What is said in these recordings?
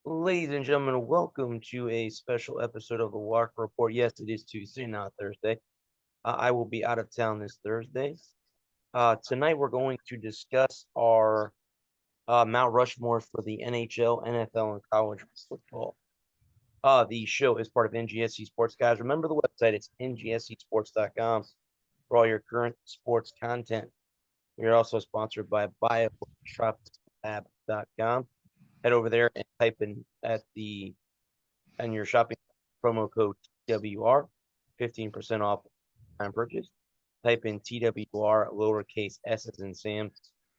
Ladies and gentlemen, welcome to a special episode of the Walker Report. Yes, it is Tuesday, not Thursday. I will be out of town this Thursday. Tonight, we're going to discuss our Mount Rushmore for the NHL, NFL, and college football. The show is part of NGSC Sports, guys. Remember the website, it's ngscsports.com for all your current sports content. We are also sponsored by buyashopslab.com. Head over there and type in and your shopping promo code TWR, 15% off time purchase. Type in TWR lowercase s as in Sam.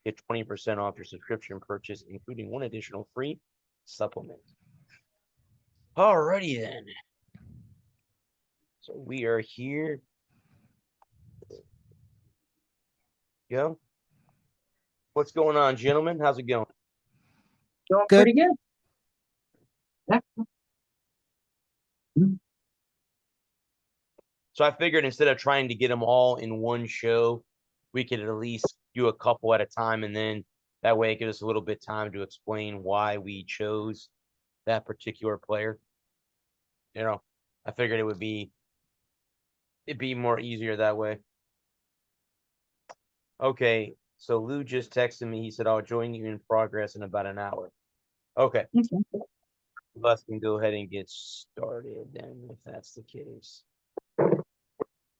Get 20% off your subscription purchase, including one additional free supplement. Alrighty then. So we are here. Go. What's going on, gentlemen? How's it going? Going pretty good. Yeah. So I figured instead of trying to get them all in one show, we could at least do a couple at a time, and then that way it gives us a little bit of time to explain why we chose that particular player. I figured it'd be more easier that way. Okay, so Lou just texted me. He said, I'll join you in progress in about an hour. Okay. Us can go ahead and get started then, if that's the case.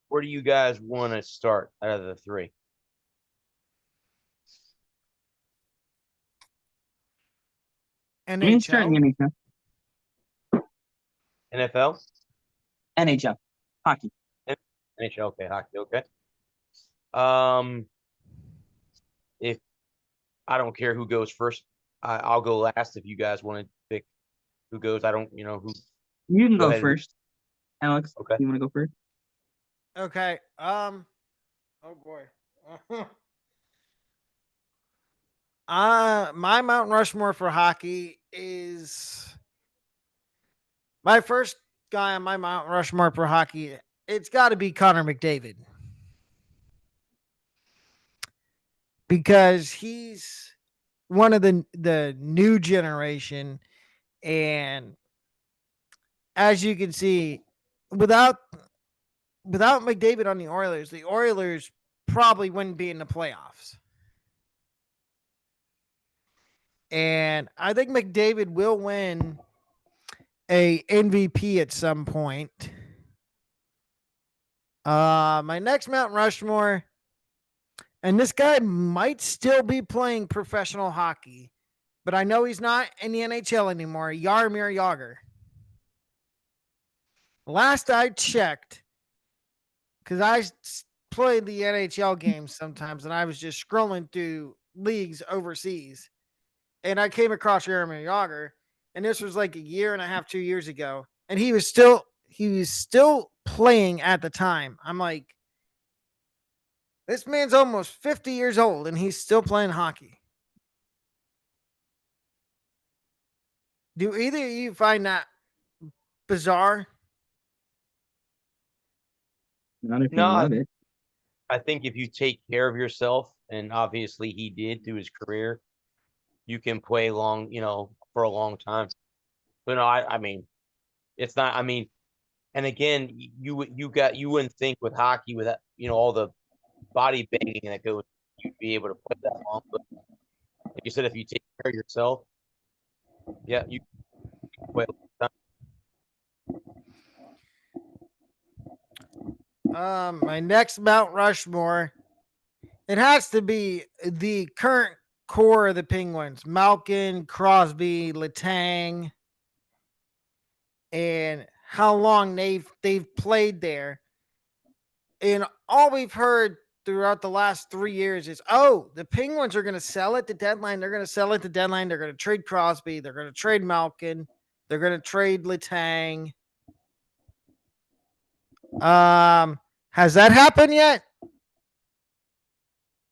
Where do you guys want to start out of the three? NHL. NFL? NHL. Hockey. NHL, okay, hockey, okay. If I don't care who goes first, I'll go last if you guys want to pick who goes. I don't, who. You can go first. Alex, okay. You want to go first? Okay. Oh boy. My Mount Rushmore for hockey is my first guy on my Mount Rushmore for hockey. It's got to be Connor McDavid because he's one of the new generation, and as you can see, without McDavid on the Oilers probably wouldn't be in the playoffs. And I think McDavid will win a MVP at some point. My next Mount Rushmore, and this guy might still be playing professional hockey, but I know he's not in the NHL anymore. Jaromir Jagr. Last I checked, because I play the NHL games sometimes, and I was just scrolling through leagues overseas, and I came across Jaromir Jagr, and this was like a year and a half, 2 years ago, and he was still playing at the time. I'm like, this man's almost 50 years old, and he's still playing hockey. Do either of you find that bizarre? Not if you love it. I think if you take care of yourself, and obviously he did through his career, you can play long, for a long time. But no, I mean, it's not. I mean, and again, you wouldn't think with hockey with that, all the body banging that goes, you'd be able to play that long. But like you said, if you take care of yourself, yeah, you can play a long time. My next Mount Rushmore, it has to be the current core of the Penguins: Malkin, Crosby, Letang, and how long they've played there. And all we've heard throughout the last 3 years is, oh, the Penguins are going to sell at the deadline. They're going to sell at the deadline. They're going to trade Crosby. They're going to trade Malkin. They're going to trade Letang. Has that happened yet?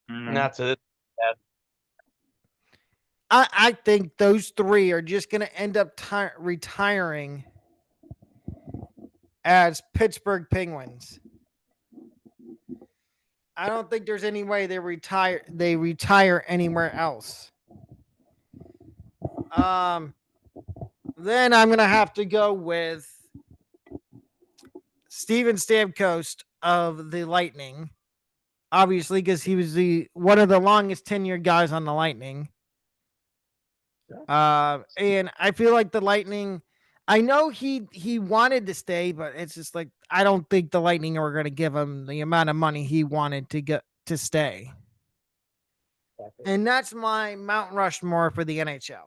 Not to this. I think those three are just going to end up retiring as Pittsburgh Penguins. I don't think there's any way they retire anywhere else. Then I'm gonna have to go with Steven Stamkos of the Lightning, obviously, because he was the one of the longest tenured guys on the Lightning. And I feel like the Lightning. I know he wanted to stay, but it's just like I don't think the Lightning are going to give him the amount of money he wanted to get to stay. And that's my Mount Rushmore for the NHL.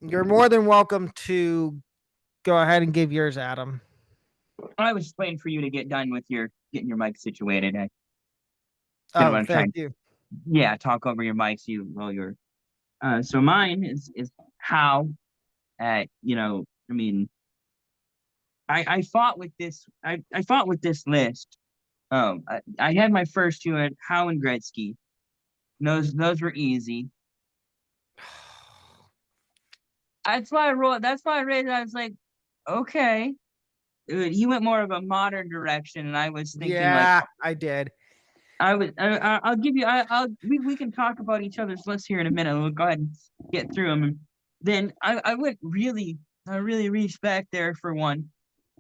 You're more than welcome to go ahead and give yours, Adam. I was just waiting for you to get done with getting your mic situated. I didn't Oh, want to try thank and, you. talk over your mics. So mine is how, I mean, I fought with this. I fought with this list. I had my first two at Howe and Gretzky. Those were easy. That's why I wrote. That's why I read it. I was like, okay. He went more of a modern direction, and I was thinking like, Yeah, I did. I'll give you. We can talk about each other's lists here in a minute. We'll go ahead and get through them. And then I went really, I really reached back there for one,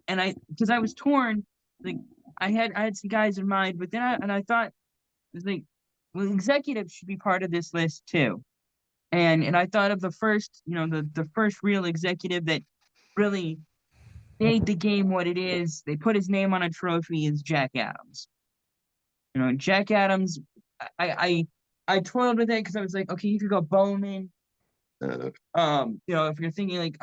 and because I was torn. Like I had some guys in mind, but then I thought, it was like, well, executives should be part of this list too. And I thought of the first, the first real executive that really made the game what it is. They put his name on a trophy is Jack Adams. Jack Adams. I toiled with it because I was like, okay, you could go Bowman. If you're thinking like,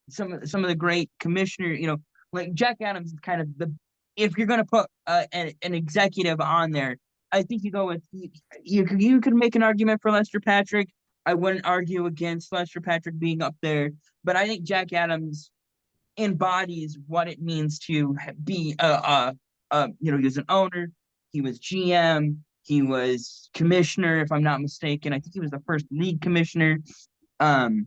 some of the great commissioner, like Jack Adams is kind of if you're gonna put an executive on there, I think you go with you could make an argument for Lester Patrick. I wouldn't argue against Lester Patrick being up there, but I think Jack Adams embodies what it means to be he was an owner, he was GM, he was commissioner, if I'm not mistaken. I think he was the first league commissioner. So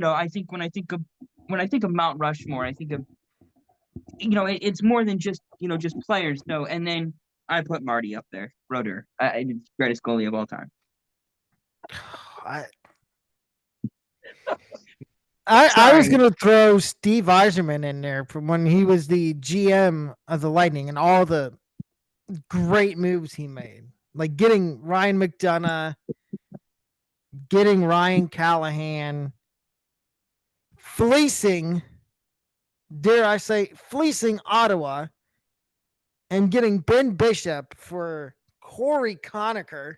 I think when I think of Mount Rushmore, I think of it's more than just players. No, and then I put Marty up there, Roder, greatest goalie of all time. I was gonna throw Steve Yzerman in there from when he was the GM of the Lightning and all the great moves he made, like getting Ryan McDonough, getting Ryan Callahan, fleecing, dare I say, fleecing Ottawa, and getting Ben Bishop for Corey Conacher,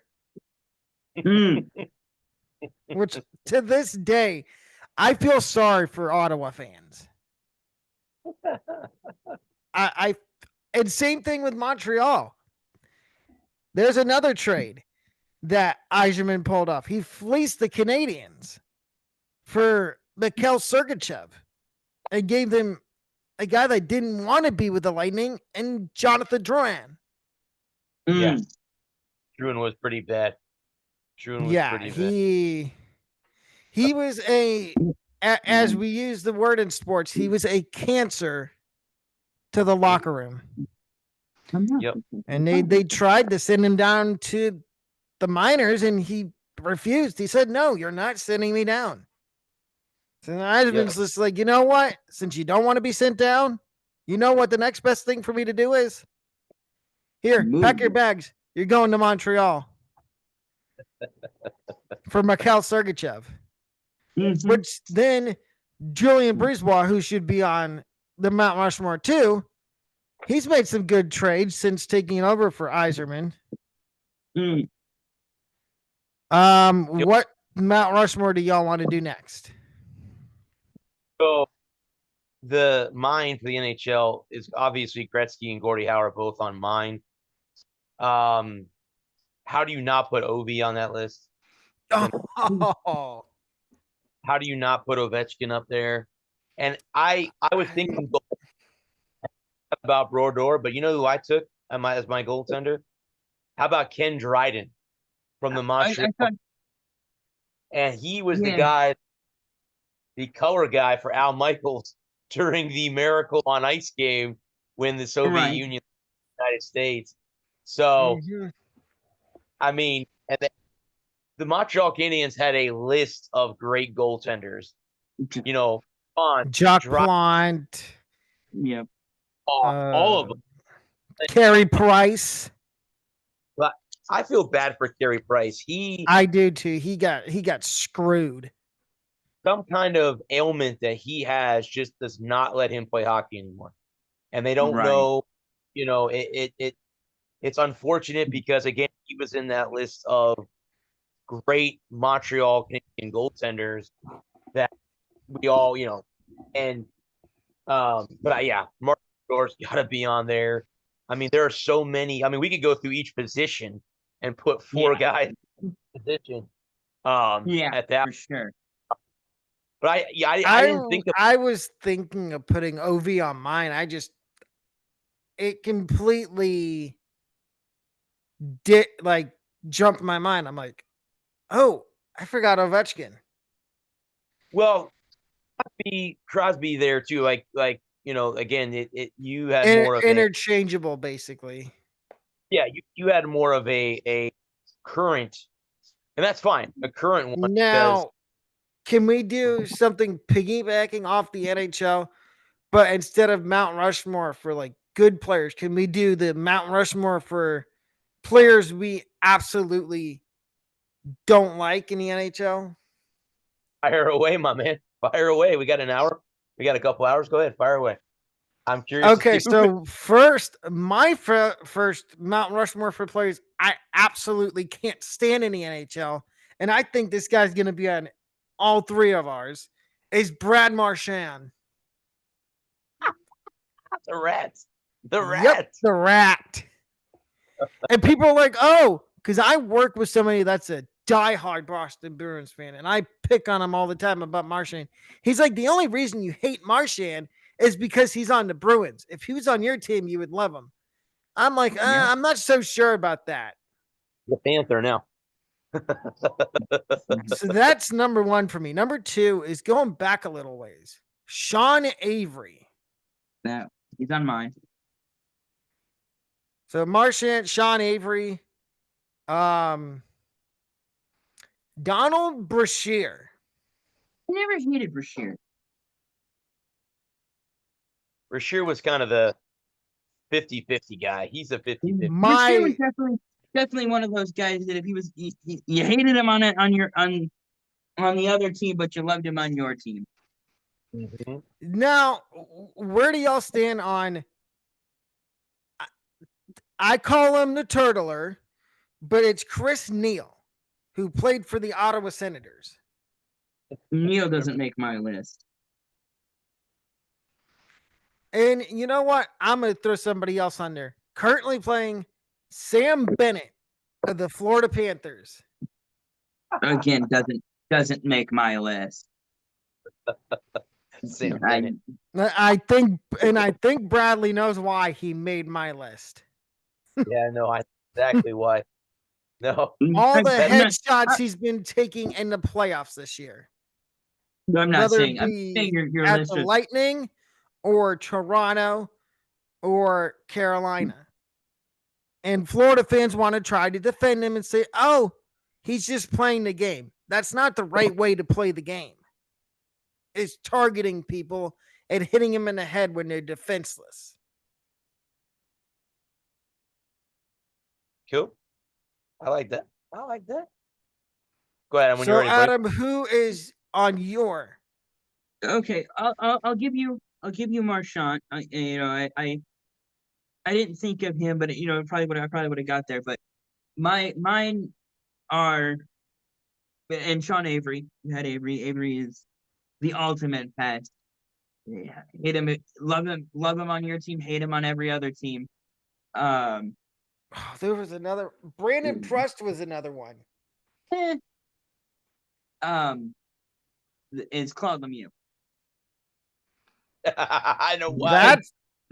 which to this day, I feel sorry for Ottawa fans. And same thing with Montreal. There's another trade that Yzerman pulled off. He fleeced the Canadians for Mikhail Sergachev and gave them a guy that didn't want to be with the Lightning and Jonathan Drouin. Yeah. Drouin was pretty bad. He was as we use the word in sports, he was a cancer to the locker room. Yep. And they tried to send him down to the minors, and he refused. He said, "No, you're not sending me down." So Yzerman's just like, you know what? Since you don't want to be sent down, you know what the next best thing for me to do is? Here, pack your bags. You're going to Montreal for Mikhail Sergachev. Which then Julian Brisebois, who should be on the Mount Rushmore too, he's made some good trades since taking over for Yzerman. What Mount Rushmore do y'all want to do next? So mine for the NHL is obviously Gretzky and Gordie Howe are both on mine. How do you not put Ovi on that list? Oh. How do you not put Ovechkin up there? And I was thinking about Brodeur, but you know who I took as my goaltender? How about Ken Dryden from the Montreal? And he was the guy, the color guy for Al Michaels during the Miracle on Ice game when the Soviet Right. Union, United States. So, Mhm. I mean, and the Montreal Canadiens had a list of great goaltenders. You know, Jacques Drop Plant, Yep. all of them. Carey Price. But I feel bad for Carey Price. He I do too. He got screwed. some kind of ailment that he has just does not let him play hockey anymore. And they don't Right. know, it's unfortunate because again, he was in that list of great Montreal Canadian goaltenders that we all, and yeah, Mark Store's got to be on there. I mean, there are so many. I mean, we could go through each position and put four guys in position. Yeah, At that, for sure. but I didn't think of. I was thinking of putting OV on mine. It completely did like jumped my mind. I'm like, oh, I forgot Ovechkin. Well, Crosby there too. Again, you had more of a Interchangeable, basically. you had more of a current, and that's fine. A current one because Now, can we do something piggybacking off the NHL, but instead of Mount Rushmore for like good players, can we do the Mount Rushmore for players we absolutely don't like in the NHL? fire away, my man. Fire away. We got an hour. We got a couple hours. Go ahead, fire away. I'm curious to Okay, see who so first, my first Mount Rushmore for players I absolutely can't stand in the NHL, and I think this guy's going to be on all three of ours, is Brad Marchand. the Rats. The Yep, Rats. the Rat. And people are like, oh, because I work with somebody that's a diehard Boston Bruins fan, and I pick on him all the time about Marchand. He's like, the only reason you hate Marchand is because he's on the Bruins. If he was on your team, you would love him. I'm like, Yeah. I'm not so sure about that. The Panther now. So that's number one for me. Number two is going back a little ways. Sean Avery. That he's on mine. So Marchand, Sean Avery, Donald Brashear. I never hated Brashear. Rasheer was kind of the 50-50 guy. He's a 50-50. Brashear was My definitely one of those guys that if he was you hated him on it on the other team, but you loved him on your team. Mm-hmm. now, where do y'all stand on? I call him the Turtler, but it's Chris Neal, who played for the Ottawa Senators. Neil doesn't make my list. And you know what? I'm going to throw somebody else on there. Currently playing Sam Bennett of the Florida Panthers. Again, doesn't make my list. Sam I, Bennett. I think Bradley knows why he made my list. Yeah, no, I exactly why. No, All the I'm not, headshots he's been taking in the playoffs this year, I'm not whether saying it I'm be saying your at list the is Lightning or Toronto or Carolina. And Florida fans want to try to defend him and say, oh, he's just playing the game. That's not the right way to play the game. It's targeting people and hitting them in the head when they're defenseless. cool. I like that. I like that. Go ahead. When So, you're ready, buddy. Adam, who is on your? okay. I'll give you Marchand. I didn't think of him, but I probably would have got there. But mine are and Sean Avery. You had Avery. Avery is the ultimate pest. Yeah, hate him, love him on your team, hate him on every other team. Um, Oh, there was another. Brandon Prust was another one. eh, um, it's Claude Lemieux. I know why.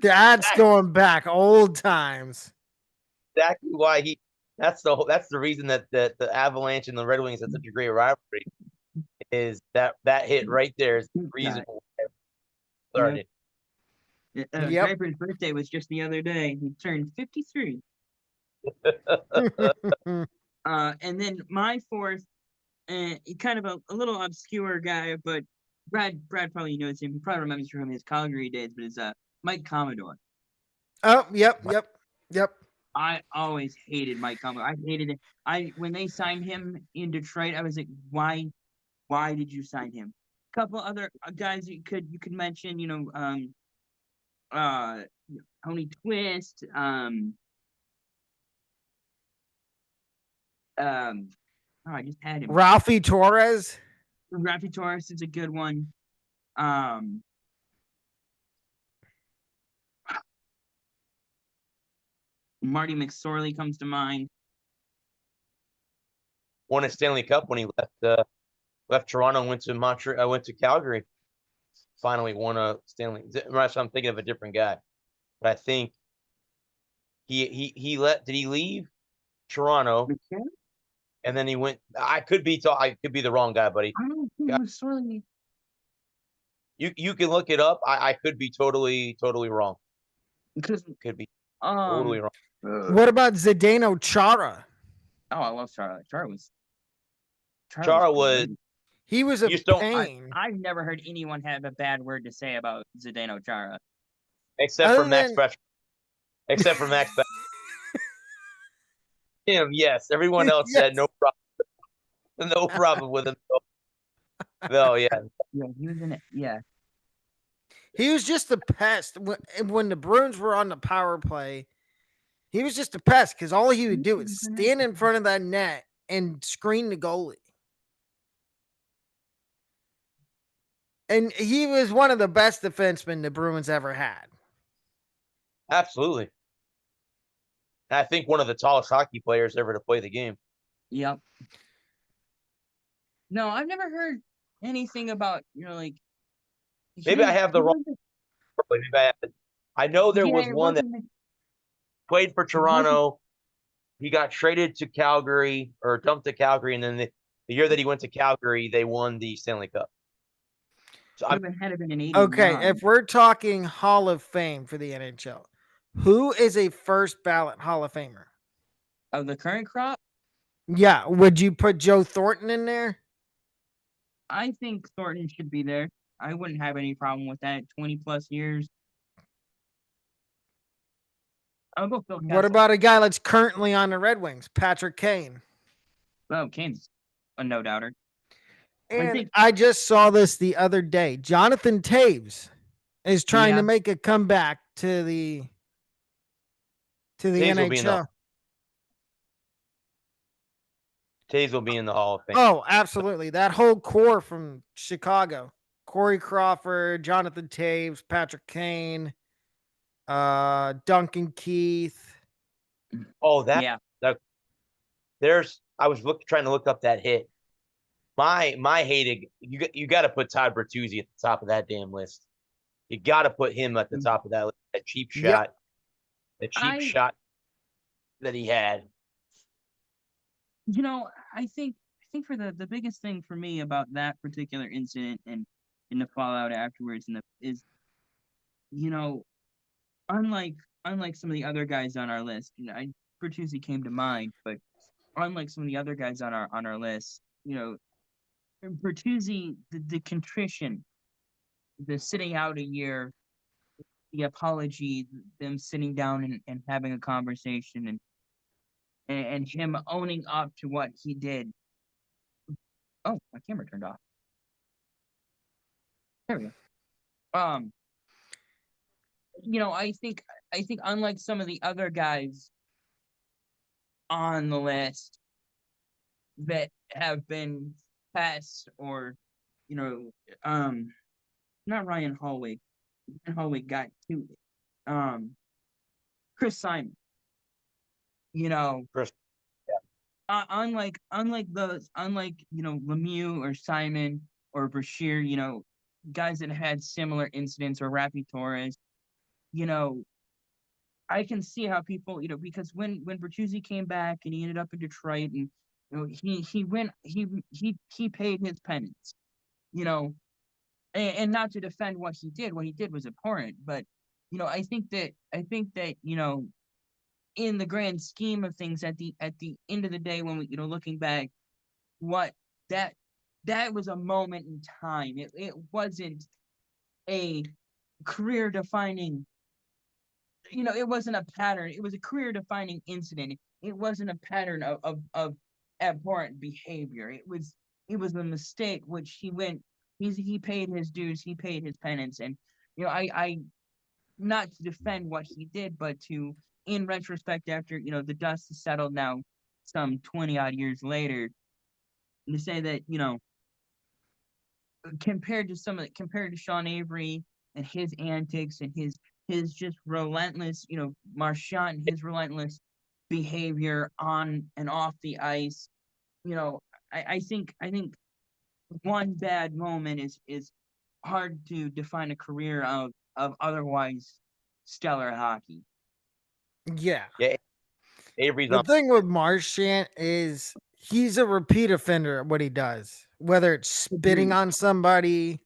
That's going back old times. Exactly why he. That's the reason that the Avalanche and the Red Wings had such a great rivalry. Is that hit right there is the reason. Sorry. Yep. Draper's birthday was just the other day. He turned 53. And then my fourth, kind of a little obscure guy, but Brad probably knows him. He probably remembers from his Calgary days, but it's Mike Commodore. Oh, yep. I always hated Mike Commodore. I hated it. When they signed him in Detroit, I was like, why did you sign him? A couple other guys you could mention, uh Tony Twist, oh, I just had him. Ralphie Torres. Rafi Torres is a good one. Um, Marty McSorley comes to mind. Won a Stanley Cup when he left Toronto and went to Montreal. I went to Calgary. Finally won a Stanley. I'm thinking of a different guy, but I think he let. Did he leave Toronto? McSorley? And then he went. I could be the wrong guy, buddy. I don't think McSorley. You can look it up. I could be totally wrong. Because Could be totally wrong. What about Zdeno Chara? Oh, I love Chara. Chara was. great. He was a You just don't- pain. I've never heard anyone have a bad word to say about Zdeno Chara. Except Other for Max than- Betcher. Except for Max Betcher. Him, yes. Everyone else Yes. said no problem. No problem with him. No, yeah. Yeah, he was in it. Yeah. He was just a pest. When the Bruins were on the power play, he was just a pest because all he would do is stand in front of that net and screen the goalie. And he was one of the best defensemen the Bruins ever had. Absolutely. I think one of the tallest hockey players ever to play the game. Yep. No, I've never heard anything about, like. Maybe I have the wrong. Maybe I know there was one that played for Toronto. He got traded to Calgary or dumped to Calgary, and then the year that he went to Calgary, they won the Stanley Cup. So had been an 89. Okay, if we're talking Hall of Fame for the NHL, who is a first ballot Hall of Famer? Of the current crop, Yeah, would you put Joe Thornton in there? I think Thornton should be there. I wouldn't have any problem with that. 20 plus years. I'll go Phil Kessel. What about a guy that's currently on the Red Wings, Patrick Kane? Oh, Kane's a no doubter. And I just saw this the other day. Jonathan Taves is trying to make a comeback to the Taves will be in NHL. Taves will be in the Hall of Fame. Oh, absolutely. That whole core from Chicago. Corey Crawford, Jonathan Taves, Patrick Kane, Duncan Keith. Oh, I was trying to look up that hit. My hated. You got to put Todd Bertuzzi at the top of that damn list. You got to put him at the top of that list. That cheap shot. The cheap shot that he had. I think for the biggest thing for me about that particular incident and in the fallout afterwards is unlike some of the other guys on our list, Bertuzzi came to mind, but unlike some of the other guys on our list, Bertuzzi, the contrition, the sitting out a year, the apology, them sitting down and having a conversation and him owning up to what he did. Oh, my camera turned off. There we go. I think unlike some of the other guys on the list that have been passed or, not Ryan Hallway. Ryan Hallway got to Chris Simon. Chris. Unlike Lemieux or Simon or Brashear, guys that had similar incidents or Rafi Torres, I can see how people, because when Bertuzzi came back and he ended up in Detroit and he paid his penance, and not to defend what he did was important, but I think that in the grand scheme of things, at the end of the day, when we looking back, what that that was a moment in time. It wasn't a career defining, it wasn't a pattern. It was a career defining incident. It wasn't a pattern of abhorrent behavior. It was a mistake which he paid his dues, he paid his penance. And I not to defend what he did, but to, in retrospect, after the dust has settled now, some 20 odd years later, to say that compared to Sean Avery and his antics and his just relentless, Marchand, his relentless behavior on and off the ice. you know I think one bad moment is hard to define a career of otherwise stellar hockey. Yeah. Yeah, Avery's The on. thing with Marchand is he's a repeat offender at what he does, whether it's spitting Agreed. on somebody,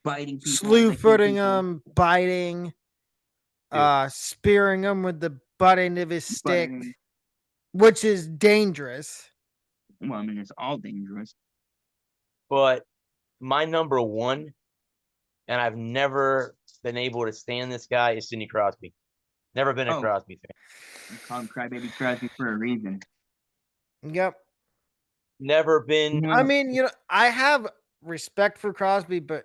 Biting people, slew licking footing people, them, biting, Dude. spearing them with the butt end of his stick, biting. which is dangerous. Well, I mean, it's all dangerous. But my number one, and I've never been able to stand this guy, is Sidney Crosby. Never been a Oh, Crosby fan. I call him Crybaby Crosby for a reason. Yep. Never been. I mean, I have respect for Crosby, but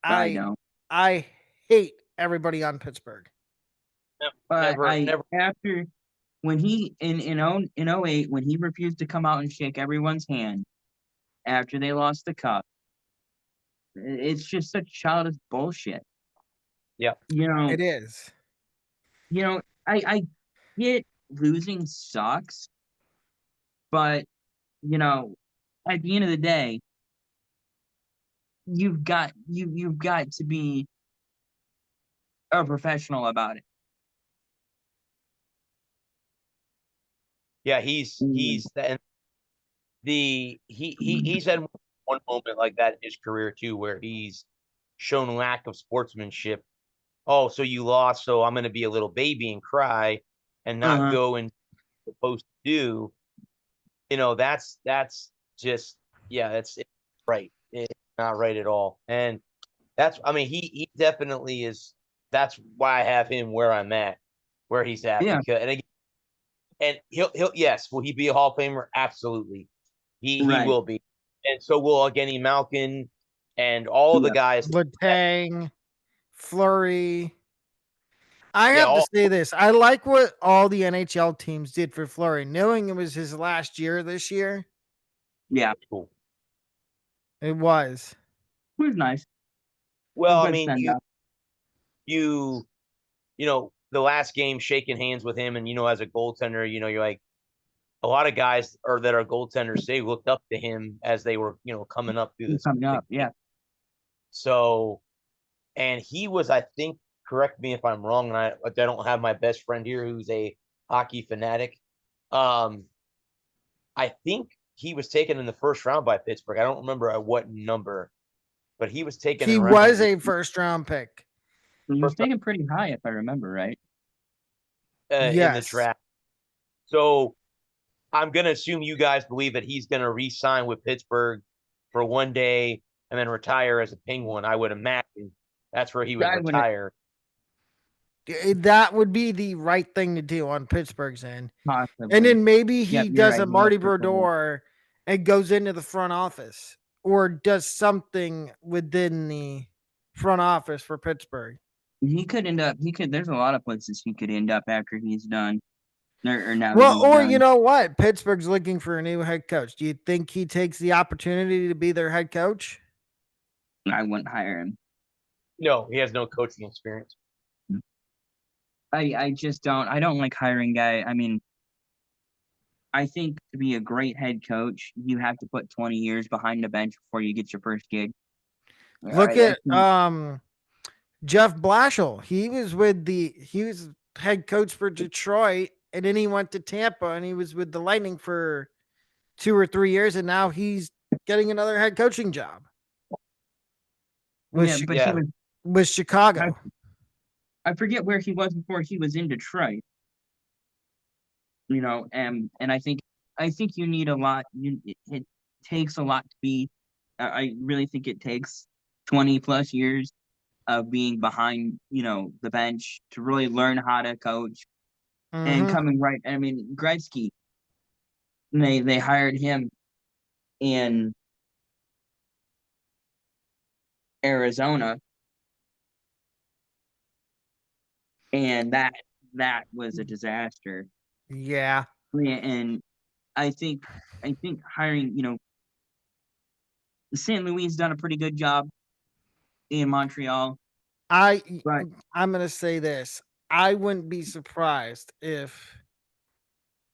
I I don't. I hate everybody on Pittsburgh. But Never. after when he in '08, when he refused to come out and shake everyone's hand after they lost the cup, it's just such childish bullshit. Yeah. You know, It is. I get losing sucks, but you know, at the end of the day, you've got to be a professional about it. Yeah, he's Mm. he's and he's had one moment like that in his career too, where he's shown lack of sportsmanship. Oh, so you lost, so I'm going to be a little baby and cry and not Uh-huh. go and supposed to do. That's just, yeah, it's right. It's not right at all. And I mean, he definitely is. That's why I have him where I'm at, where he's at, Yeah, because and he'll yes, will he be a Hall of Famer? Absolutely, he right. will be, and so will Evgeny Malkin and all of the Yeah. guys. Letang, Flurry. I Yeah, have to all say this. I like what all the NHL teams did for Flurry, knowing it was his last year this year. Yeah. cool. It was. It was nice. A Well, I good mean, send you up. you the last game shaking hands with him, and as a goaltender, you're like, a lot of guys that are goaltenders, they looked up to him as they were coming up through this Coming up. Yeah. so. And he was, I think, correct me if I'm wrong, and I don't have my best friend here who's a hockey fanatic. I think he was taken in the first round by Pittsburgh. I don't remember at what number, but he was taken He in round was a first round pick. He was first taken pretty high, if I remember right. in the Yes. draft. So I'm gonna assume you guys believe that he's gonna re-sign with Pittsburgh for one day and then retire as a Penguin. I would imagine that's where he would I wouldn't retire. That would be the right thing to do on Pittsburgh's end. possibly. And then maybe Yep, he you're does right. a He was Marty preferred. Brodeur and goes into the front office or does something within the front office for Pittsburgh. He could end up. He could. There's a lot of places he could end up after he's done, or now that Well, he's or you done. know what? Pittsburgh's looking for a new head coach. Do you think he takes the opportunity to be their head coach? I wouldn't hire him. No, he has no coaching experience. I just don't. I don't like hiring guy. I mean, I think to be a great head coach, you have to put 20 years behind the bench before you get your first gig. Look I at think, Jeff Blashill. He was head coach for Detroit, and then he went to Tampa and he was with the Lightning for 2 or 3 years, and now he's getting another head coaching job. with Yeah, but he Yeah. was. with Chicago. I forget where he was before he was in Detroit. And I think you need a lot. It takes a lot to be. I really think it takes 20 plus years of being behind, the bench to really learn how to coach and Hmm. coming right. I mean, Gretzky, they hired him in Arizona, and that was a disaster. Yeah, Yeah, and I think I think hiring, St. Louis done a pretty good job in Montreal, I but I'm gonna say this. I wouldn't be surprised if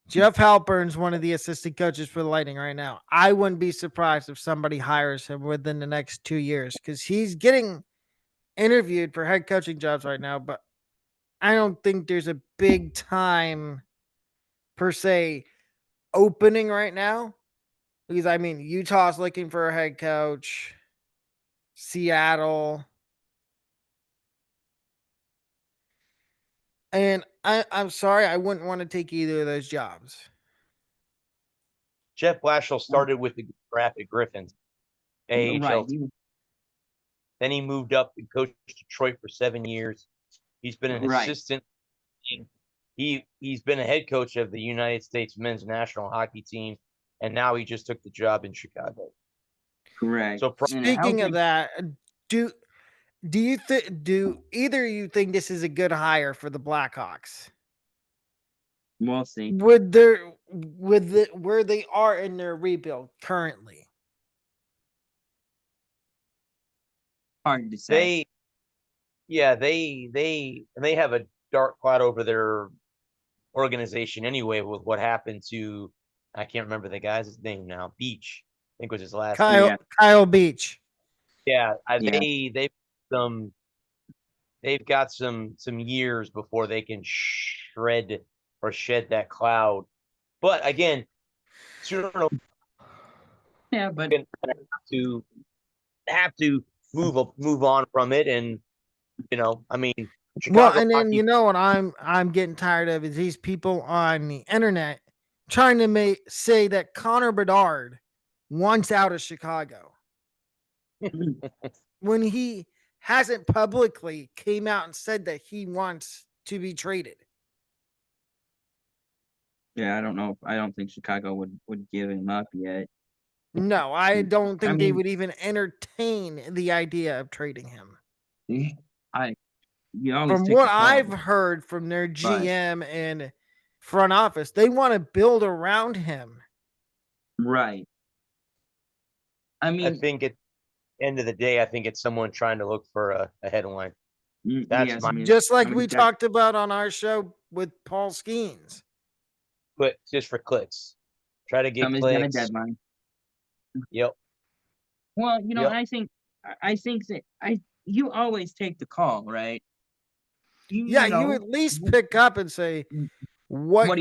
Jeff Halpern's one of the assistant coaches for the Lightning right now. I wouldn't be surprised if somebody hires him within the next 2 years because he's getting interviewed for head coaching jobs right now. But I don't think there's a big time per se opening right now because I mean Utah's looking for a head coach, Seattle, and I'm sorry, I wouldn't want to take either of those jobs. Jeff Blashill started with the Rapid Griffins, right, AHL. Then he moved up and coached Detroit for 7 years. He's been an right, assistant. He's been a head coach of the United States men's national hockey team, and now he just took the job in Chicago. correct. So And it Speaking of helped. that, do do either of you think this is a good hire for the Blackhawks? We'll see. Where they are in their rebuild currently? Hard to say. They have a dark cloud over their organization anyway with what happened to, I can't remember the guy's name now. Beach, I think was his last name. Yeah. Kyle Beach. Yeah, Yeah. some they've got some years before they can shred or shed that cloud. But again, sooner or later Yeah, but they're gonna have to move on from it, and I mean, Well, Chicago and then hockey. you know what I'm getting tired of is these people on the internet trying to say that Connor Bedard wants out of Chicago when he hasn't publicly came out and said that he wants to be traded. yeah, I don't know. I don't think Chicago would give him up yet. No, I don't I think they mean, would even entertain the idea of trading him. I you always From take what the I've call, heard from their but GM and front office, they want to build around him. right. I I mean, think at the end of the day, I think it's someone trying to look for a headline. That's yes. my Just like we That talked about on our show with Paul Skeens. put just for clicks. Try to get somebody's got a clicks. deadline. Yep. Well, Yep. I think that you always take the call, right? Yeah, you at least pick up and say, what what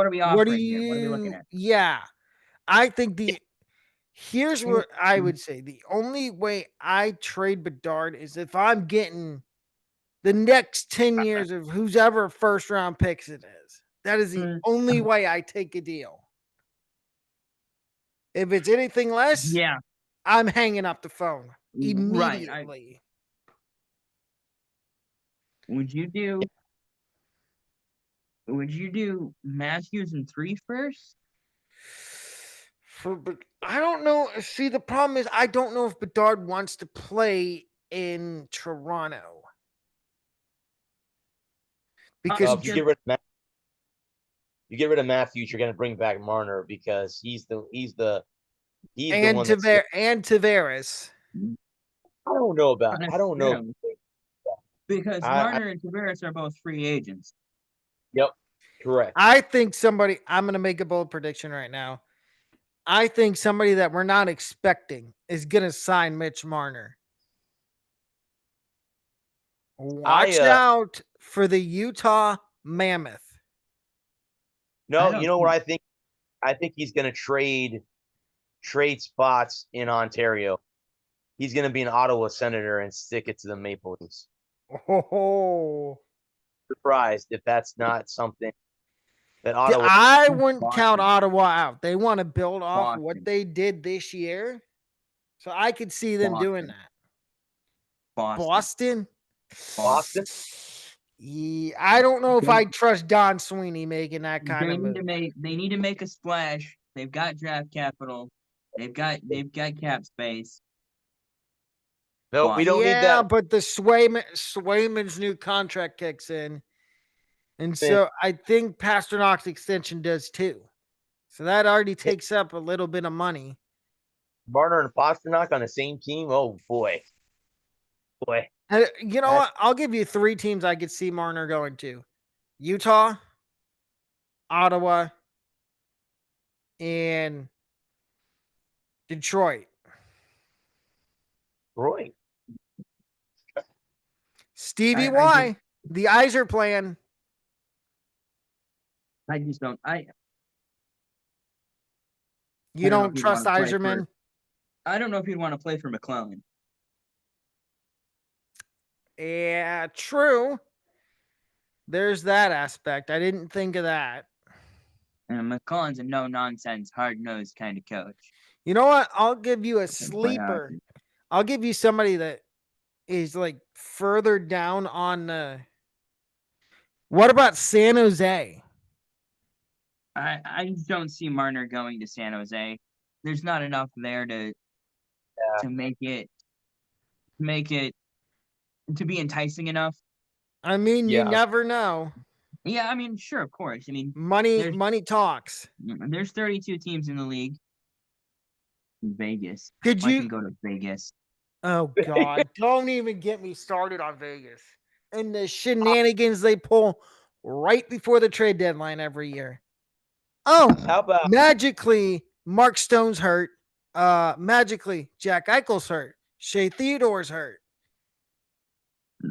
are we what do offering here? What are we looking you at? yeah. I think here's Mm, what I would say. The only way I trade Bedard is if I'm getting the next 10 years of whose ever first round picks it is. That is the only way I take a deal. If it's anything less, Yeah, I'm hanging up the phone right. immediately. Would you do would you do Matthews and 3 first? But I don't know. See, the problem is I don't know if Bedard wants to play in Toronto because Well, if you get rid of Matthews, you're going to bring back Marner because he's the one that's. And Tavares. I don't know about. Not I don't know. necessarily, because I Marner and Tavares are both free agents. Yep. Correct. I think I'm going to make a bold prediction right now. I think somebody that we're not expecting is going to sign Mitch Marner. Watch out for the Utah Mammoth. No, you know what I think? I think he's going to trade spots in Ontario. he's going to be an Ottawa Senator and stick it to the Maple Leafs. Oh, Surprised if that's not something that Ottawa. I wouldn't count Boston. Ottawa out. They want to build off what Boston. they did this year, so I could see them doing Boston. that. Boston. Boston? Yeah, I don't know if They- I trust Don Sweeney making that kind They of need to move. make a splash. They've got draft capital. They've got cap space. No, we don't need Yeah, that. but the Swayman's new contract kicks in, and so I think Pasternak's extension does too. So that already takes up a little bit of money. Marner and Pasternak on the same team. Oh boy. You know what? I'll give you 3 teams I could see Marner going to: Utah, Ottawa, and Detroit. Roy. Stevie I Y, the eyes are playing. I just don't. You don't know don't if he'd trust wanna play Iserman? I don't know if he'd want to play for McClellan. Yeah, true. There's that aspect. I didn't think of that. And McClellan's a no nonsense, hard nosed kind of coach. You know what? I'll give you a Play sleeper. hockey. I'll give you somebody that is like further down on the. What about San Jose? I just don't see Marner going to San Jose. There's not enough there to make it to be enticing enough. I mean, you Yeah. never know. Yeah, I mean, sure, of course. I mean, Money talks. there's 32 teams in the league. Vegas. Could I you? can go to Vegas. Oh God! Don't even get me started on Vegas and the shenanigans they pull right before the trade deadline every year. Oh, How about magically Mark Stone's hurt. Magically Jack Eichel's hurt. Shea Theodore's hurt. he?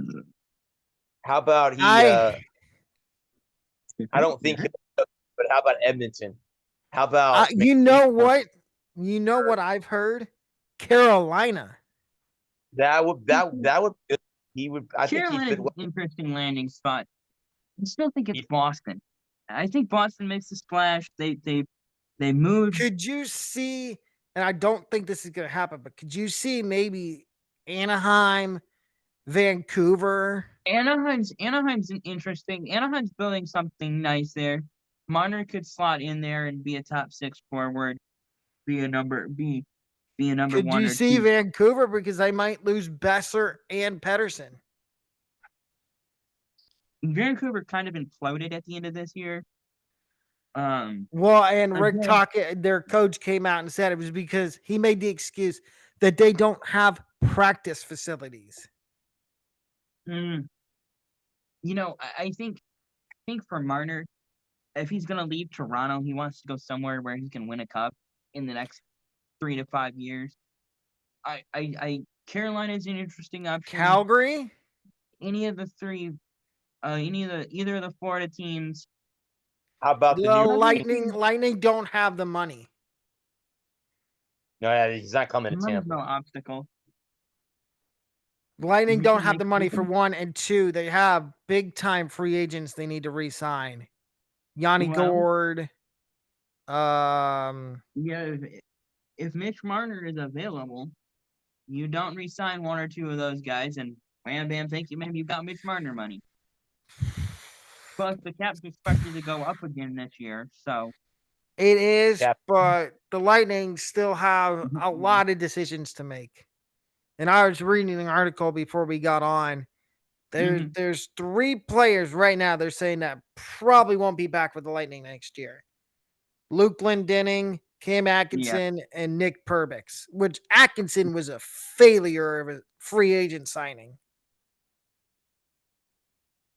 I I don't think, but how about Edmonton? How about you know what? You know what I've heard? Carolina. that would he would. I think he Carolina's fit. an interesting landing spot. I still think it's Boston. I think Boston makes a splash. They moved. Could you see? And I don't think this is going to happen, but could you see maybe Anaheim, Vancouver? Anaheim's an interesting. Anaheim's building something nice there. Marner could slot in there and be a top 6 forward. Be a number Could one you or see 2. Vancouver because they might lose Besser and Pedersen? Vancouver kind of imploded at the end of this year. Well, and Rick again- Tocchet, their coach, came out and said it was because he made the excuse that they don't have practice facilities. You know, I think for Marner, if he's gonna leave Toronto, he wants to go somewhere where he can win a cup in the next 3 to 5 years. Carolina is an interesting option. Calgary? Any of the 3, either of the Florida teams. How about the The New Lightning don't have the money. No, yeah, he's not coming to Money's Tampa. no obstacle. Lightning We don't can have make- the we money for can- 1, and 2, they have big time free agents they need to re-sign. Yanni Well- Gord. Yeah, if Mitch Marner is available, you don't re-sign 1 or 2 of those guys, and wham bam, thank you, man, you've got Mitch Marner money. Plus, the cap's expected to go up again this year, so It is, Yep. but the Lightning still have a lot of decisions to make. And I was reading an article before we got on. There's 3 players right now they're saying that probably won't be back with the Lightning next year. Luke Glendening, Cam Atkinson, and Nick Perbix, which Atkinson was a failure of a free agent signing.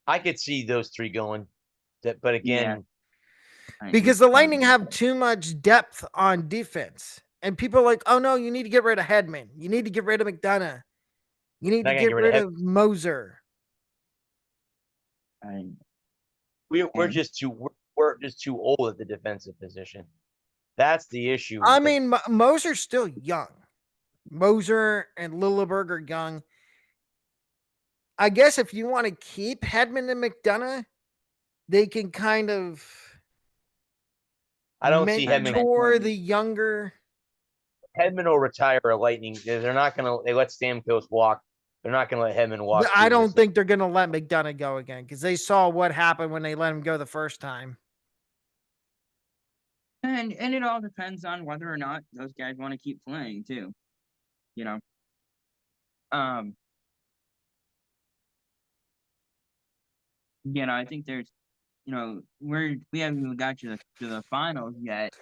I could see those 3 going, but again, Because the Lightning have too much depth on defense. And people are like, oh no, you need to get rid of Hedman. You need to get rid of McDonough. You need Not to gonna get rid of Moser. we're just too old at the defensive position. That's the issue. I mean, Moser's still young. Moser and Lilleberg are young. I guess if you want to keep Hedman and McDonough, they can kind of I don't see Hedman. mentor the younger. Hedman will retire a Lightning. They're not going to. They let Stamkos walk. They're not going to let Hedman walk. I don't think they're going to let McDonough go again because they saw what happened when they let him go the first time. And it all depends on whether or not those guys want to keep playing too. You know. I think there's, we haven't even got to the finals yet.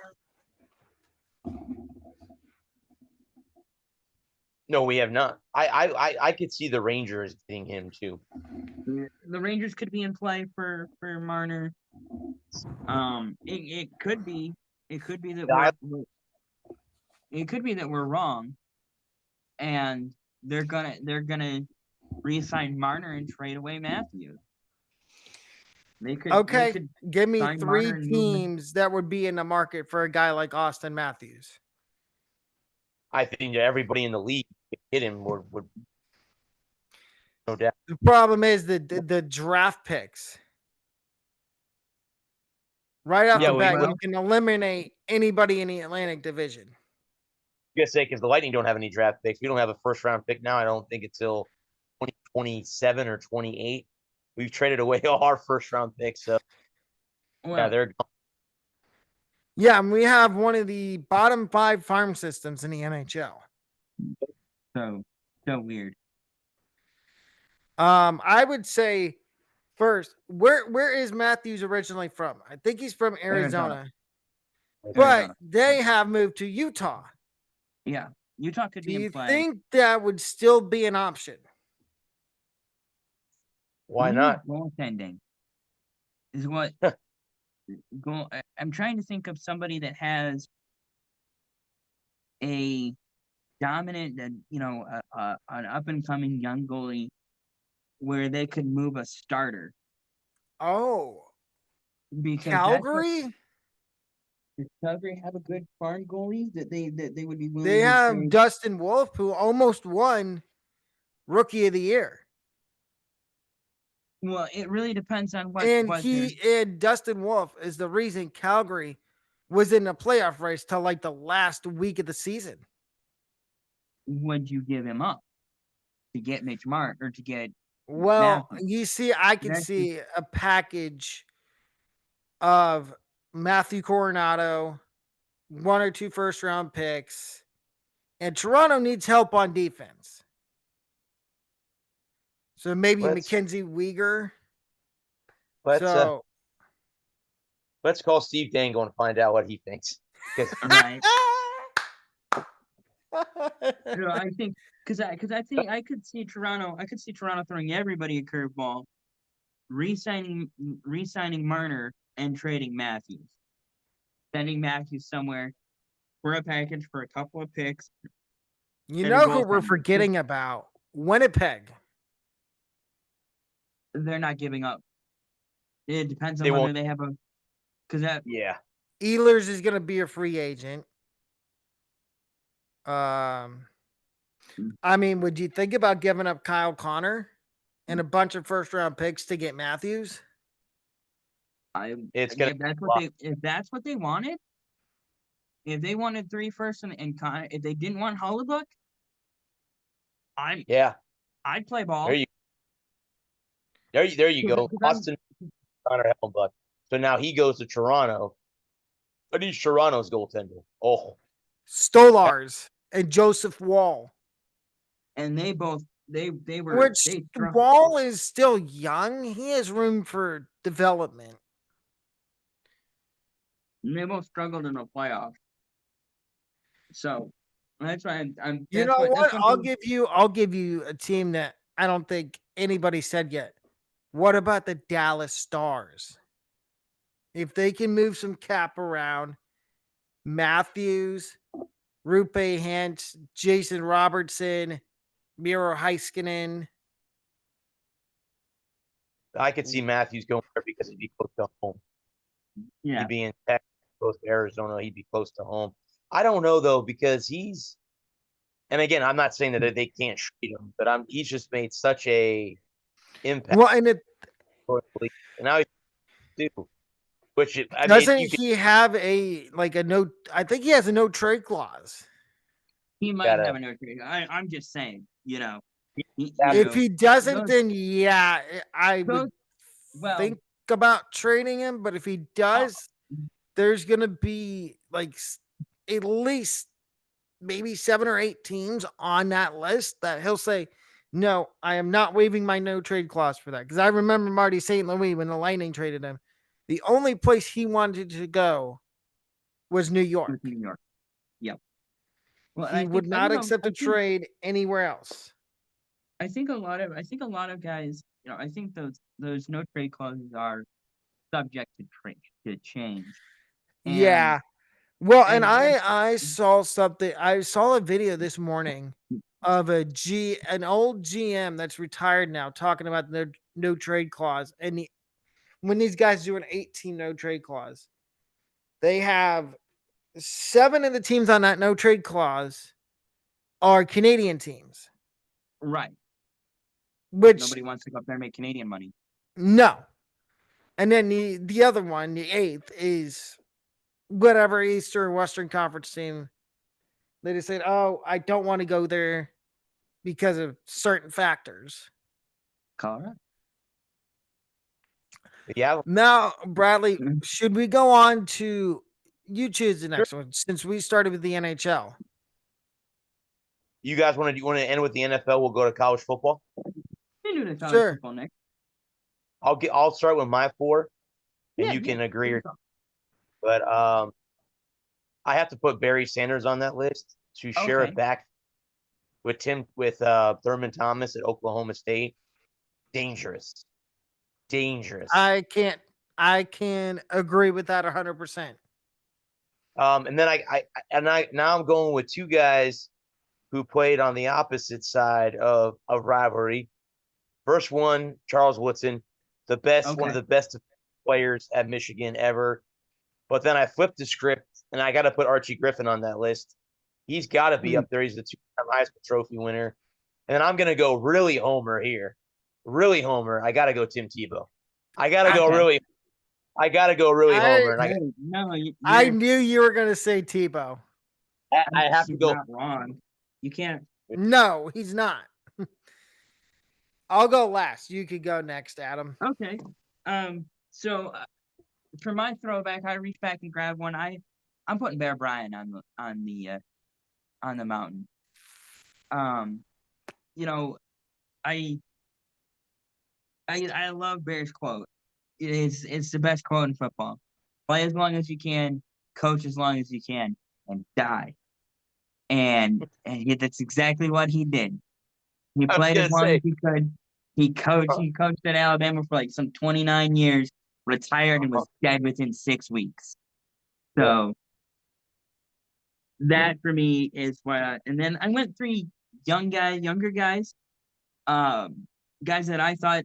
No, we have not. I could see the Rangers getting him too. The Rangers could be in play for Marner. It could be that we're wrong, and they're gonna re-sign Marner and trade away Matthews. They could give me sign 3 Marner and move him. teams that would be in the market for a guy like Austin Matthews. I think everybody in the league could get him would no doubt. The problem is the draft picks. Right off the bat, you can eliminate anybody in the Atlantic Division. I'm gonna say because the Lightning don't have any draft picks. We don't have a first round pick now. I don't think until 2027 or 28. We've traded away all our first round picks. So yeah, they're gone. Yeah, and we have one of the bottom 5 farm systems in the NHL. So weird. I would say first, where is Matthews originally from? I think he's from Arizona. But they have moved to Utah. Yeah, Utah could be in play. Do you think that would still be an option? Why not? Goaltending is what. I'm trying to think of somebody that has a dominant, an up and coming young goalie where they could move a starter. Oh, because Calgary. Does Calgary have a good farm goalie that they would be willing? They have trade? Dustin Wolf, who almost won Rookie of the Year. Well, it really depends on what. And Dustin Wolf is the reason Calgary was in the playoff race till like the last week of the season. Would you give him up to get Mitch Mark or to get? Well, you see, I can see a package of Matthew Coronado, 1 or 2 first round picks, and Toronto needs help on defense. So maybe Mackenzie Weegar. Let's call Steve Dangle and find out what he thinks. Right. I think because I think I could see Toronto throwing everybody a curveball, re-signing Marner and trading Matthews, sending Matthews somewhere for a package for a couple of picks. You know who we're forgetting about? Winnipeg. They're not giving up. It depends on whether they have a. Ehlers is going to be a free agent. I mean, would you think about giving up Kyle Connor and a bunch of first round picks to get Matthews? If that's what they wanted, if they wanted 3 firsts and Connor, if they didn't want Hellebuyck, I'd play ball. There you go. Austin Connor Hellebuyck. So now he goes to Toronto. But he's Toronto's goaltender. Oh, Stolars and Joseph Wall. And they both they were. Which Wall is still young. He has room for development. And they both struggled in the playoffs. So that's why I'm. You know what? I'll give you a team that I don't think anybody said yet. What about the Dallas Stars? If they can move some cap around, Matthews, Rupe Hintz, Jason Robertson, Miro Heiskanen. I could see Matthews going there because he'd be close to home. Yeah. He'd be in Texas, close to Arizona. He'd be close to home. I don't know, though, because he's And again, I'm not saying that they can't treat him, but he's just made such a impact. Well, and it And now he's too, which I mean, doesn't you can he have a no? I think he has a no trade clause. He might gotta have a no trade. I'm just saying, If he doesn't, those, then yeah, I those, would well, think about trading him. But if he does, there's gonna be like at least maybe 7 or 8 teams on that list that he'll say, "No, I am not waiving my no trade clause for that." Because I remember Marty St. Louis when the Lightning traded him. The only place he wanted to go was New York. New York. Yep. Well, and He would not accept a trade anywhere else. I think a lot of guys, I think those no trade clauses are subject to change. And Yeah. Well, and and what I saw something. I saw a video this morning of an old GM that's retired now talking about the no trade clause. And when these guys do an 18 no trade clause, they have 7 of the teams on that no trade clause are Canadian teams. right. Which Nobody wants to go up there and make Canadian money. no. And then the other one, the 8th, is whatever Eastern or Western Conference team. They just said, "Oh, I don't want to go there because of certain factors." Colorado. yeah. Now, Bradley, Mhm. should we go on to you choose the next one since we started with the NHL? You guys want to end with the NFL? We'll go to college football. You do the college Sure. football, Nick. I'll start with my 4, and Yeah, you can agree. Good talk. But I have to put Barry Sanders on that list to share Okay. it back with Thurman Thomas at Oklahoma State. Dangerous. I can agree with that 100%. And then now I'm going with 2 guys who played on the opposite side of rivalry. First one, Charles Woodson, one of Okay. the best players at Michigan ever. But then I flipped the script, and I got to put Archie Griffin on that list. He's got to be up there. He's the 2-time Heisman Trophy winner. And then I'm going to go really homer here. Really homer. I got to go Tim Tebow. I got to go Okay. really homer. And Hey, no, I knew you were going to say Tebow. I have to you're go. not wrong. You can't. No, he's not. I'll go last. You could go next, Adam. Okay. So for my throwback, I reached back and grabbed one. I'm putting Bear Bryant on the mountain. You know, I I love Bear's quote. It's the best quote in football. Play as long as you can, coach as long as you can, and die. And that's exactly what he did. He I was played going as to long as say, he could. He coached at Alabama for like some 29 years, retired and was dead within 6 weeks. So that for me is what. And then I went 3 younger guys, guys that I thought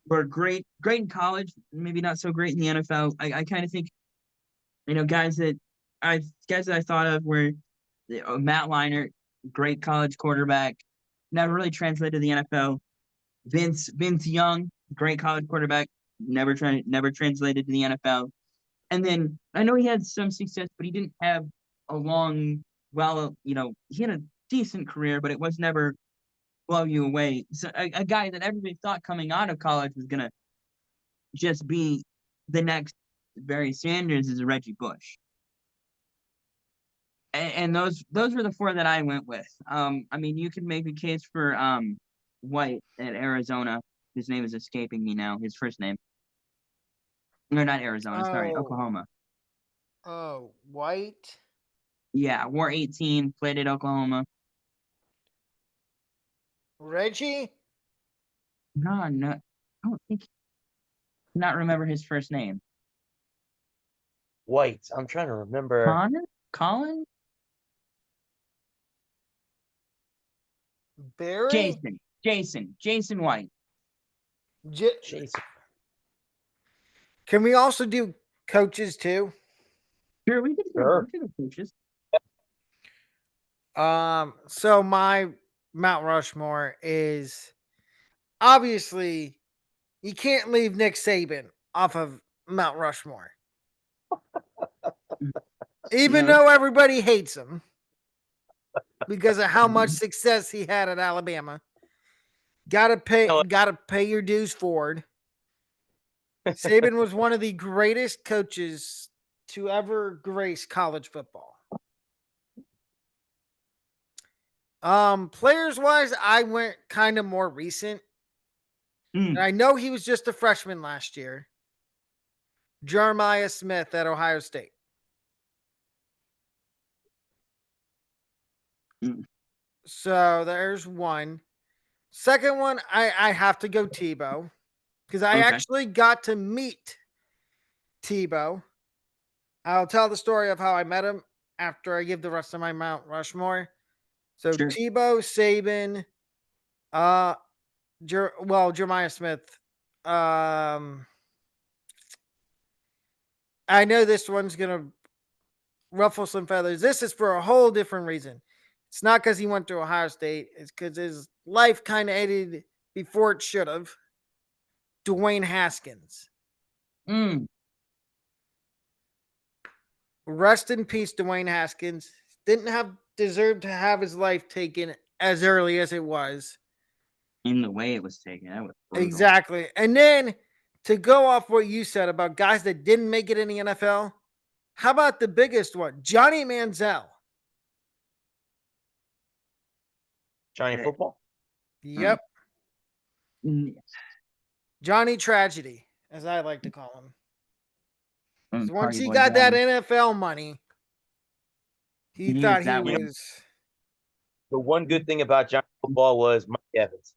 were great in college, maybe not so great in the NFL. I kind of think, guys that I thought of were Matt Leinart, great college quarterback, never really translated to the NFL. Vince Young, great college quarterback, never translated to the NFL. And then I know he had some success, but he didn't have a long, he had a decent career, but it was never blow you away. So a guy that everybody thought coming out of college was gonna just be the next Barry Sanders is Reggie Bush. And those were the 4 that I went with. I mean, you could make a case for White at Arizona. His name is escaping me now. His first name. No, not Arizona. Sorry, Oklahoma. Oh, White. Yeah, wore 18, played at Oklahoma. Reggie? No, I don't think. Not remember his first name. White. I'm trying to remember. Colin? Barry? Jason White. Jason. Can we also do coaches too? Sure, we could Sure. do coaches. So my Mount Rushmore is obviously you can't leave Nick Saban off of Mount Rushmore. Even No. though everybody hates him because of how much Mhm. success he had at Alabama. No, Gotta pay your dues forward. Saban was one of the greatest coaches to ever grace college football. Players wise, I went kind of more recent. Mm, And I know he was just a freshman last year. Jeremiah Smith at Ohio State. mm. So there's one. Second one, I have to go Tebow because I Okay. actually got to meet Tebow. I'll tell the story of how I met him after I give the rest of my Mount Rushmore. So Sure. Tebow, Saban, uh, Jeremiah Smith. Um, I know this one's gonna ruffle some feathers. This is for a whole different reason. It's not because he went to Ohio State. It's because his life kind of ended before it should have. Dwayne Haskins. Mm, Rest in peace, Dwayne Haskins. Didn't have deserved to have his life taken as early as it was. in the way it was taken, that was brutal. Exactly. And then to go off what you said about guys that didn't make it in the NFL, how about the biggest one? Johnny Manziel. Johnny Eh, Football. mm, Yep. mm, Johnny Tragedy, as I like to call him. 'Cause once Party he Boy got that Johnny. NFL money, he He is thought he that You know, way. was. the one good thing about Johnny Football was Mike Evans.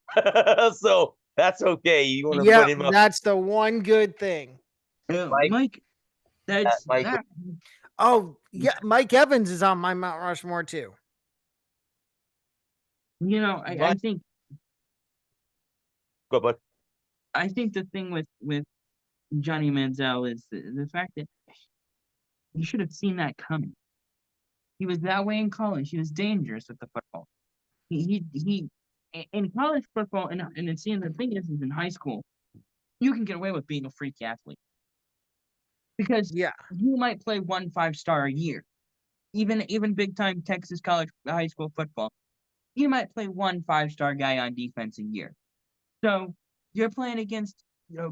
So that's okay. You want to put Yep, him up, that's the one good thing. Mike? Mike, that's Mike, that. Oh, yeah, Mike Evans is on my Mount Rushmore too. I Mike, think go, bud. the thing with Johnny Manziel is the fact that you should have seen that coming. He was that way in college. He was dangerous with the football. In college football, and it's seeing the thing is in high school, you can get away with being a freak athlete because Yeah, you might play 1 5 star a year. Even big time Texas college high school football, you might play 1 5 star guy on defense a year. So you're playing against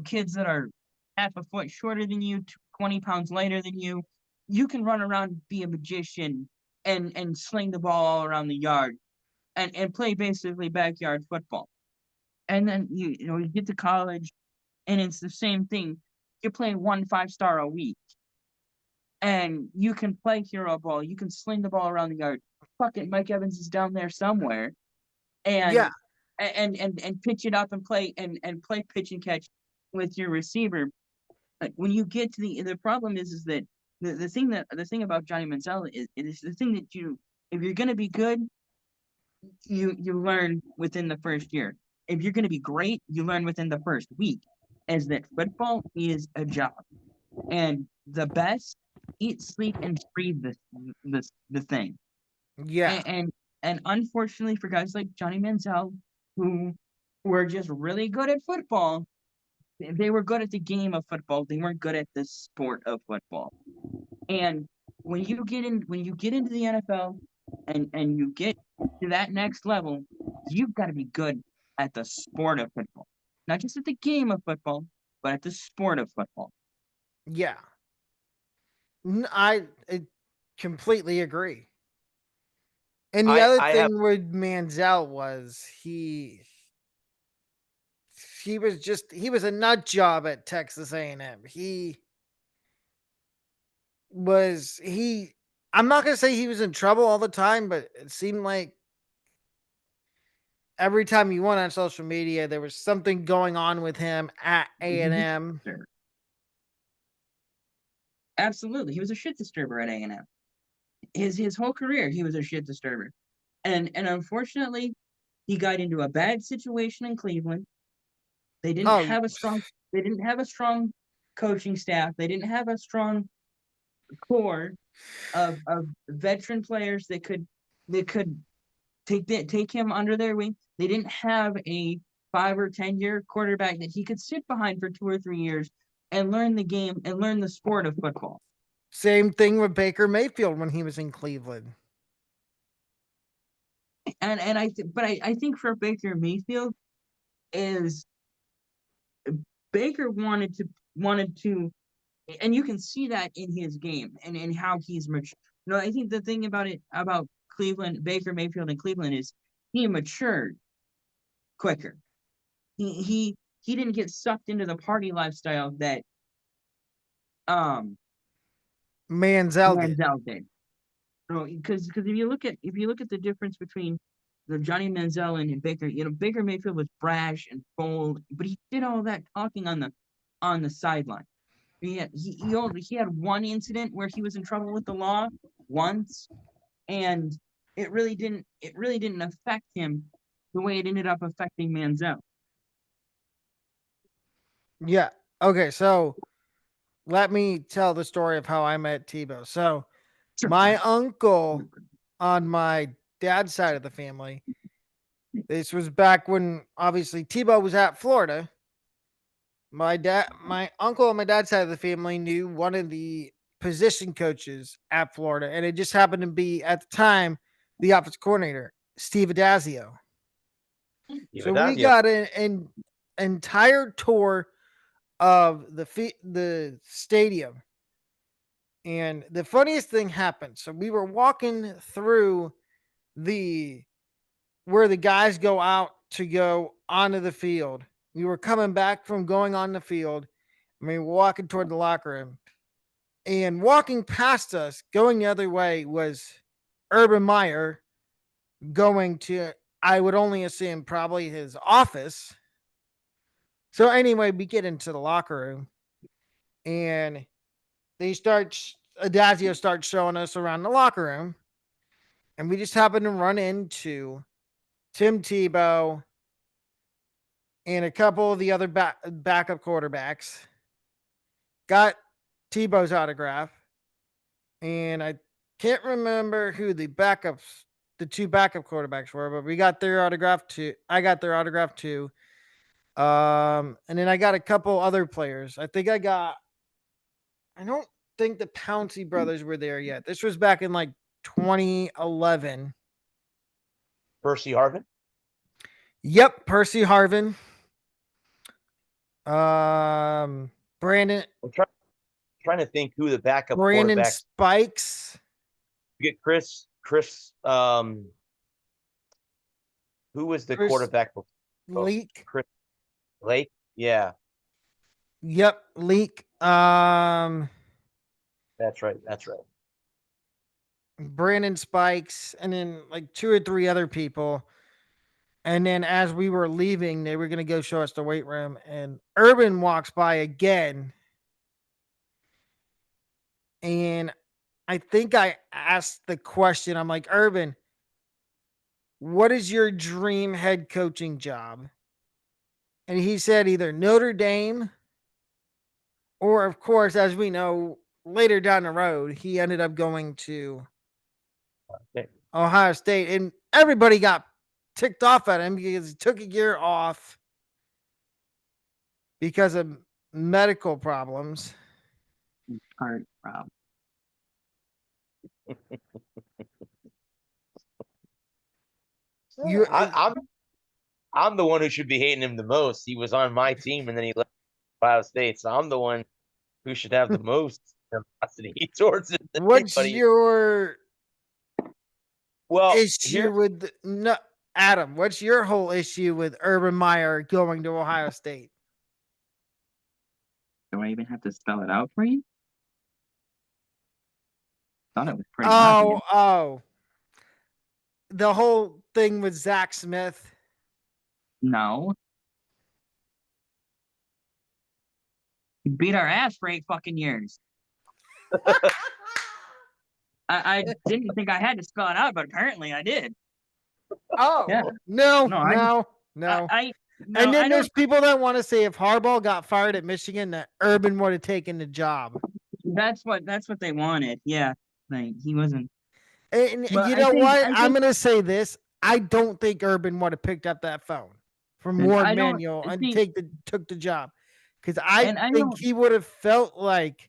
kids that are half a foot shorter than you, 20 pounds lighter than you. You can run around, be a magician, and sling the ball all around the yard and play basically backyard football. And then you get to college and it's the same thing. You're playing 1 5 star a week and you can play hero ball. You can sling the ball around the yard. Fuck it, Mike Evans is down there somewhere yeah, and and pitch it up and play pitch and catch with your receiver. Like when you get to the problem is that the thing about Johnny Manziel is the thing that if you're gonna be good, you learn within the first year. If you're gonna be great, you learn within the first week. As that football is a job. And the best eat, sleep, and breathe the thing. yeah, And unfortunately for guys like Johnny Manziel, who were just really good at football, they were good at the game of football. They weren't good at the sport of football. And when you get into the NFL and you get to that next level, you've got to be good at the sport of football. Not just at the game of football, but at the sport of football. yeah. I completely agree. And the other I have thing with Manziel was he was a nut job at Texas A&M. He I'm not gonna say he was in trouble all the time, but it seemed like every time you went on social media, there was something going on with him at A&M. Sure. Absolutely. He was a shit disturber at A&M. His whole career, he was a shit disturber. And unfortunately, he got into a bad situation in Cleveland. They didn't Oh, have a strong they didn't have a strong coaching staff. They didn't have a strong core of veteran players that could that could take him under their wing. They didn't have a 5 or 10 year quarterback that he could sit behind for 2 or 3 years and learn the game and learn the sport of football. Same thing with Baker Mayfield when he was in Cleveland. And I think for Baker Mayfield is Baker wanted to, and you can see that in his game and how he's mature. No, I think the thing about Cleveland, Baker Mayfield in Cleveland is he matured quicker. He didn't get sucked into the party lifestyle that Manziel did. Manziel did. Because if you look at the difference between the Johnny Manziel and Baker, Baker Mayfield was brash and bold, but he did all that talking on the sideline. He had one incident where he was in trouble with the law once, and it really didn't affect him the way it ended up affecting Manziel. Yeah. Okay, so let me tell the story of how I met Tebow. So my uncle on my dad's side of the family, this was back when obviously Tebow was at Florida. My uncle on my dad's side of the family knew one of the position coaches at Florida, and it just happened to be at the time the offensive coordinator, Steve Adazio. So we got an entire tour of the stadium, and the funniest thing happened. So we were walking through where the guys go out to go onto the field. We were coming back from going on the field. I mean, we're walking toward the locker room, and walking past us, going the other way, was Urban Meyer going to, I would only assume, probably his office. So anyway, we get into the locker room, and Adazio starts showing us around the locker room, and we just happen to run into Tim Tebow and a couple of the other backup quarterbacks. Got Tebow's autograph, and I can't remember who the two backup quarterbacks were, but we got their autograph too. I got their autograph too. And then I got a couple other players. I don't think the Pouncey brothers were there yet. This was back in like 2011. Percy Harvin? Yep, Percy Harvin. Brandon. I'm trying to think who the backup Brandon quarterbacks. Spikes. You get Chris. Who was the quarterback before? Leak. Chris Lake? Yeah. Yep, Leak. That's right. Brandon Spikes, and then like 2 or 3 other people. And then as we were leaving, they were going to go show us the weight room, and Urban walks by again. And I think I asked the question, I'm like, Urban, what is your dream head coaching job? And he said either Notre Dame or, of course, as we know, later down the road, he ended up going to Ohio State. And everybody got ticked off at him because he took a year off because of medical problems. Heart problem. I'm the one who should be hating him the most. He was on my team and then he left Ohio State, so I'm the one who should have the most animosity towards it. What's your issue with Adam? What's your whole issue with Urban Meyer going to Ohio State? Do I even have to spell it out for you? Thought it was pretty obvious. Oh. The whole thing with Zach Smith. No. He beat our ass for 8 fucking years. I didn't think I had to spell it out, but apparently I did. Oh, yeah. No. And then there's people that want to say if Harbaugh got fired at Michigan, that Urban would have taken the job. That's what they wanted. Yeah, like he wasn't. And But you I know think what? I I'm think going to say this. I don't think Urban would have picked up that phone from and Ward I don't Manuel and see, took the job. Because I and I think don't he would have felt like,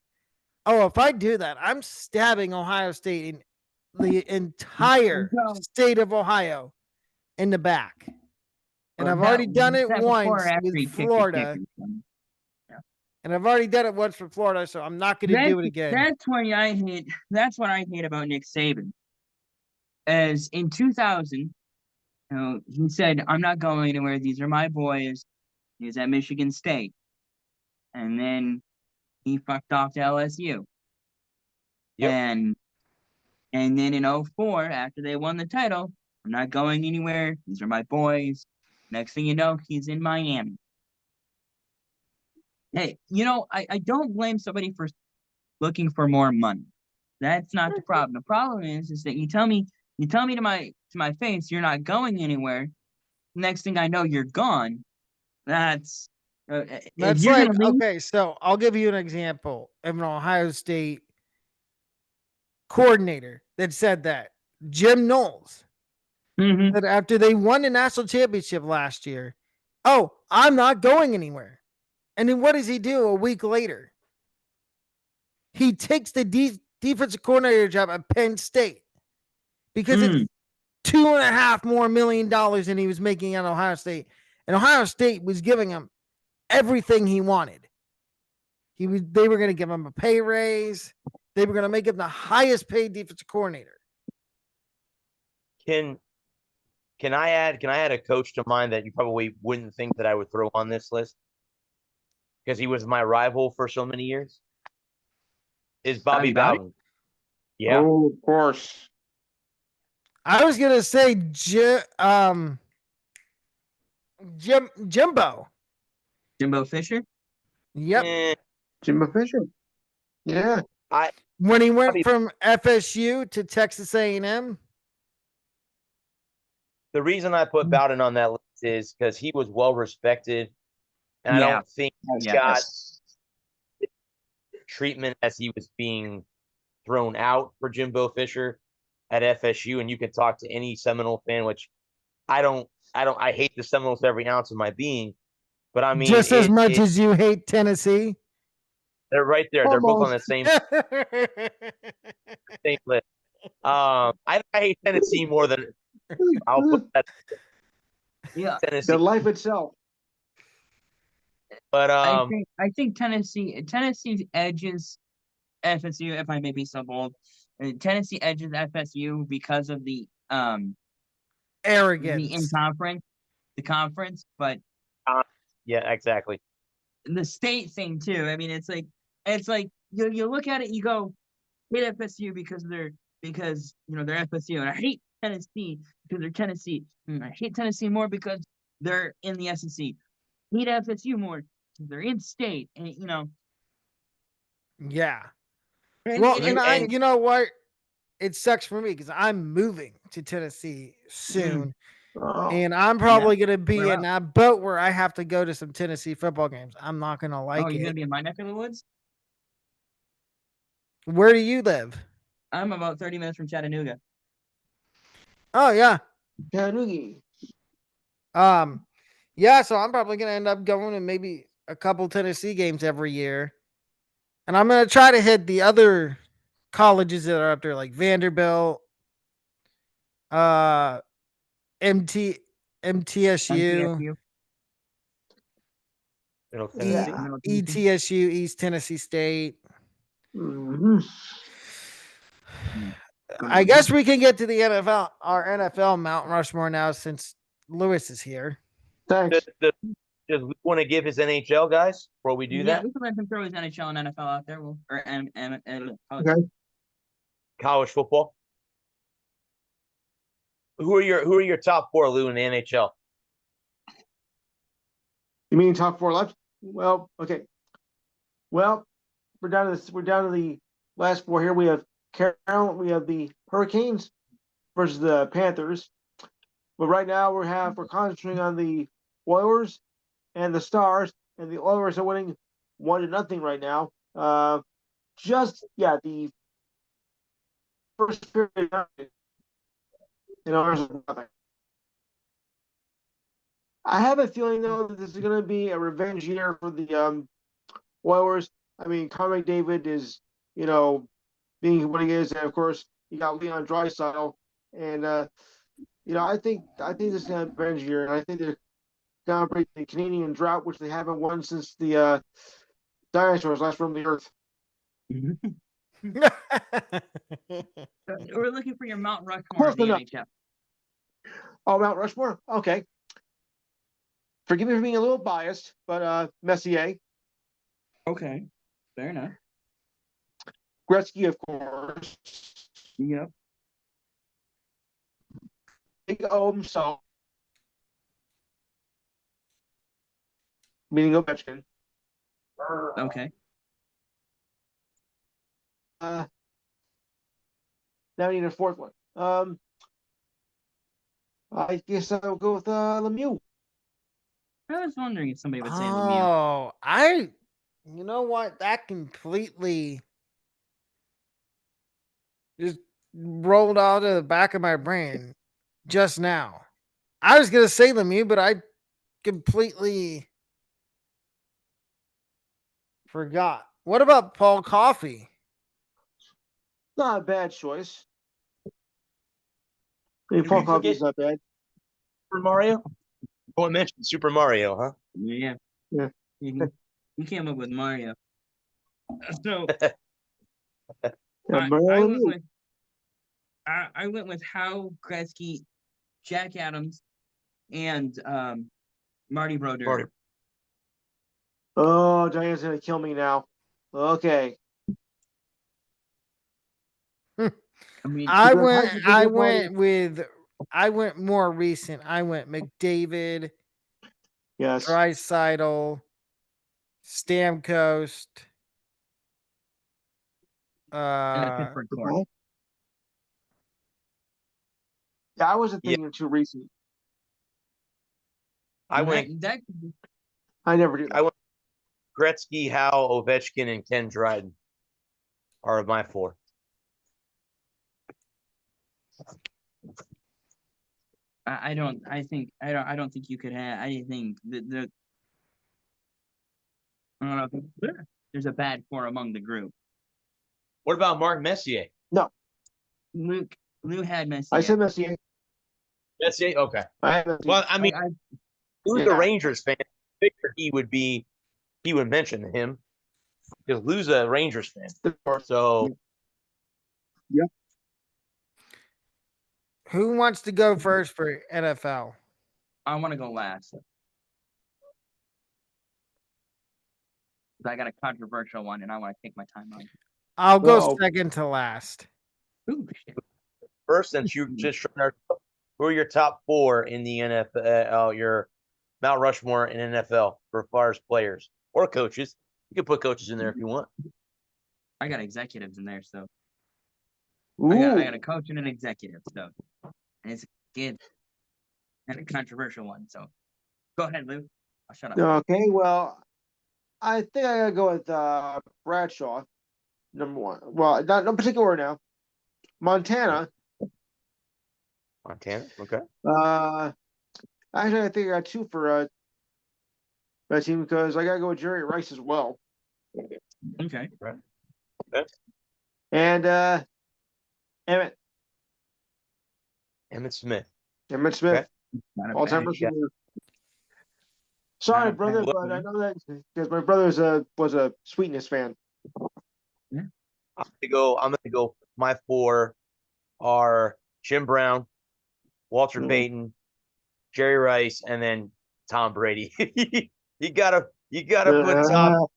oh, if I do that, I'm stabbing Ohio State in the entire well, state of Ohio in the back. And I've that already done it before or once after with he kicked your Florida. kicker. Yeah. And I've already done it once for Florida, so I'm not going to do it again. That's why I hate. That's what I hate about Nick Saban. As in 2000, he said, "I'm not going anywhere. These are my boys." He was at Michigan State, and then he fucked off to LSU, Yep. and then in '04, after they won the title, "I'm not going anywhere. These are my boys." Next thing you know, he's in Miami. Hey, I don't blame somebody for looking for more money. That's not the problem. The problem is that you tell me to my face you're not going anywhere. Next thing I know, you're gone. That's if That's you're gonna like, leave. okay, so I'll give you an example of an Ohio State coordinator that said that. Jim Knowles Mhm. said after they won the national championship last year, oh, I'm not going anywhere. And then what does he do a week later? He takes the defensive coordinator job at Penn State because it's Mm. $2.5 million than he was making at Ohio State. And Ohio State was giving him everything he wanted. They were going to give him a pay raise. They were going to make him the highest paid defensive coordinator. Can I add a coach to mine that you probably wouldn't think that I would throw on this list because he was my rival for so many years? Is Bobby Bobby Bowden? Bowden? Yeah, Oh, of course. I was going to say Jimbo. Jimbo Fisher? Yep. Jimbo Fisher. Yeah. I When he went Bobby, from FSU to Texas A&M. the reason I put Bowden on that list is because he was well respected, and I Yeah. don't think he Yeah. got treatment as he was being thrown out for Jimbo Fisher at FSU. And you can talk to any Seminole fan, which I hate the Seminoles with every ounce of my being, but I mean, Just as much as you hate Tennessee. they're right there. They're both on the Almost. same list. I hate Tennessee more than I'll put that Yeah. Tennessee, The life itself. but I think Tennessee edges FSU, if I may be so bold. Tennessee edges FSU because of the Arrogance. conference, but yeah, exactly. the state thing too. I mean, it's like you look at it, you go hate FSU because they're FSU, and I hate Tennessee because they're Tennessee, and I hate Tennessee more because they're in the SEC. Hate FSU more because they're in state, and Yeah. and, Well, and, and and, you know what? It sucks for me because I'm moving to Tennessee soon. Oh. And I'm probably going to be Where in that boat where I have to go to some Tennessee football games. I'm not going to like you're it. gonna be in my neck of the woods. Where do you live? I'm about 30 minutes from Chattanooga. Oh, yeah. Chattanooga. Yeah, so I'm probably going to end up going to maybe a couple Tennessee games every year. And I'm going to try to hit the other colleges that are up there, like Vanderbilt, MTSU, MTSU. Middle E- Tennessee. Yeah. ETSU, East Tennessee State. Mhm. I guess we can get to the NFL, our NFL Mount Rushmore now, since Lewis is here. Thanks. Does we want to give his NHL guys before we do Yeah, that? we can let him throw his NHL and NFL out there. Okay. College football. Who are your top four, Lou, in the NHL? You mean top four left? Well, okay. Well, we're down to the last four here. We have we have the Hurricanes versus the Panthers. But right now we're concentrating on the Oilers and the Stars, and the Oilers are winning 1-0 right now. The first period, and ours is nothing. I have a feeling though that this is going to be a revenge year for the Oilers. I mean, Connor McDavid is, being what he is, and of course you got Leon Draisaitl, and I think this is going to be a revenge year, and I think they're going to break the Canadian drought, which they haven't won since the dinosaurs last roamed the earth. We're looking for your Mount Rushmore Close of the enough. NHL. Oh, Mount Rushmore. Okay. Forgive me for being a little biased, but Messier, Okay, fair enough. Gretzky, of course, Yep. Big O himself, meaning Ovechkin. Okay. Now we need a fourth one. I guess I'll go with Lemieux. I was wondering if somebody would say Lemieux. Oh, you know what? That completely just rolled out of the back of my brain just now. I was gonna say Lemieux, but I completely forgot. What about Paul Coffey? Not a bad choice. I mean, Did Paul we forget- Coffey's not bad. Super Mario? Oh, I mentioned Super Mario, huh? Yeah. Yeah. You came up with Mario. So Yeah, I Mario went Lemieux. with I went with Howe, Gretzky, Jack Adams, and Marty Brodeur. Mario. Oh, Diane's gonna kill me now. Okay. I mean, I Because went. Hudson I did went with. I went more recent. I went McDavid, Yes. Draisaitl, Stamkos. and the Pittsburgh core. Okay. Yeah, I wasn't Yeah. thinking too recent. I went That I never do. I went Gretzky, Howe, Ovechkin, and Ken Dryden are my four. I don't. I think I don't. I don't think you could have. I think the. I don't know. There's a bad core among the group. What about Mark Messier? Lou had Messier. I said Messier. Messier? Okay. I had Messier. Well, I mean, Lou's a Yeah. Rangers fan. I figured he would mention him because Lou's a Rangers fan. So Who wants to go first for NFL? I want to go last. I got a controversial one, and I want to take my time on it. I'll go Uh-oh. second to last. Ooh, shit. first, since you just shown who are your top four in the NFL? Your Mount Rushmore in NFL for far as players or coaches. You can put coaches in there if you want. I got executives in there, so Ooh. I got a coach and an executive, so and it's good and a controversial one. So go ahead, Lou. I'll shut up. Okay, well, I think I gotta go with Bradshaw, number one. Well, not no particular order now. Montana. Montana. Okay. Actually, I think I got two for my team because I gotta go with Jerry Rice as well. Okay. Right. And Emmett Smith. Smith, Okay. Not a all-time bad- receiver. Sorry, Not brother, bad. but I know that because my brother was a Sweetness fan. I'm gonna go. My four are Jim Brown, Walter Mhm. Payton, Jerry Rice, and then Tom Brady. you gotta put Tom.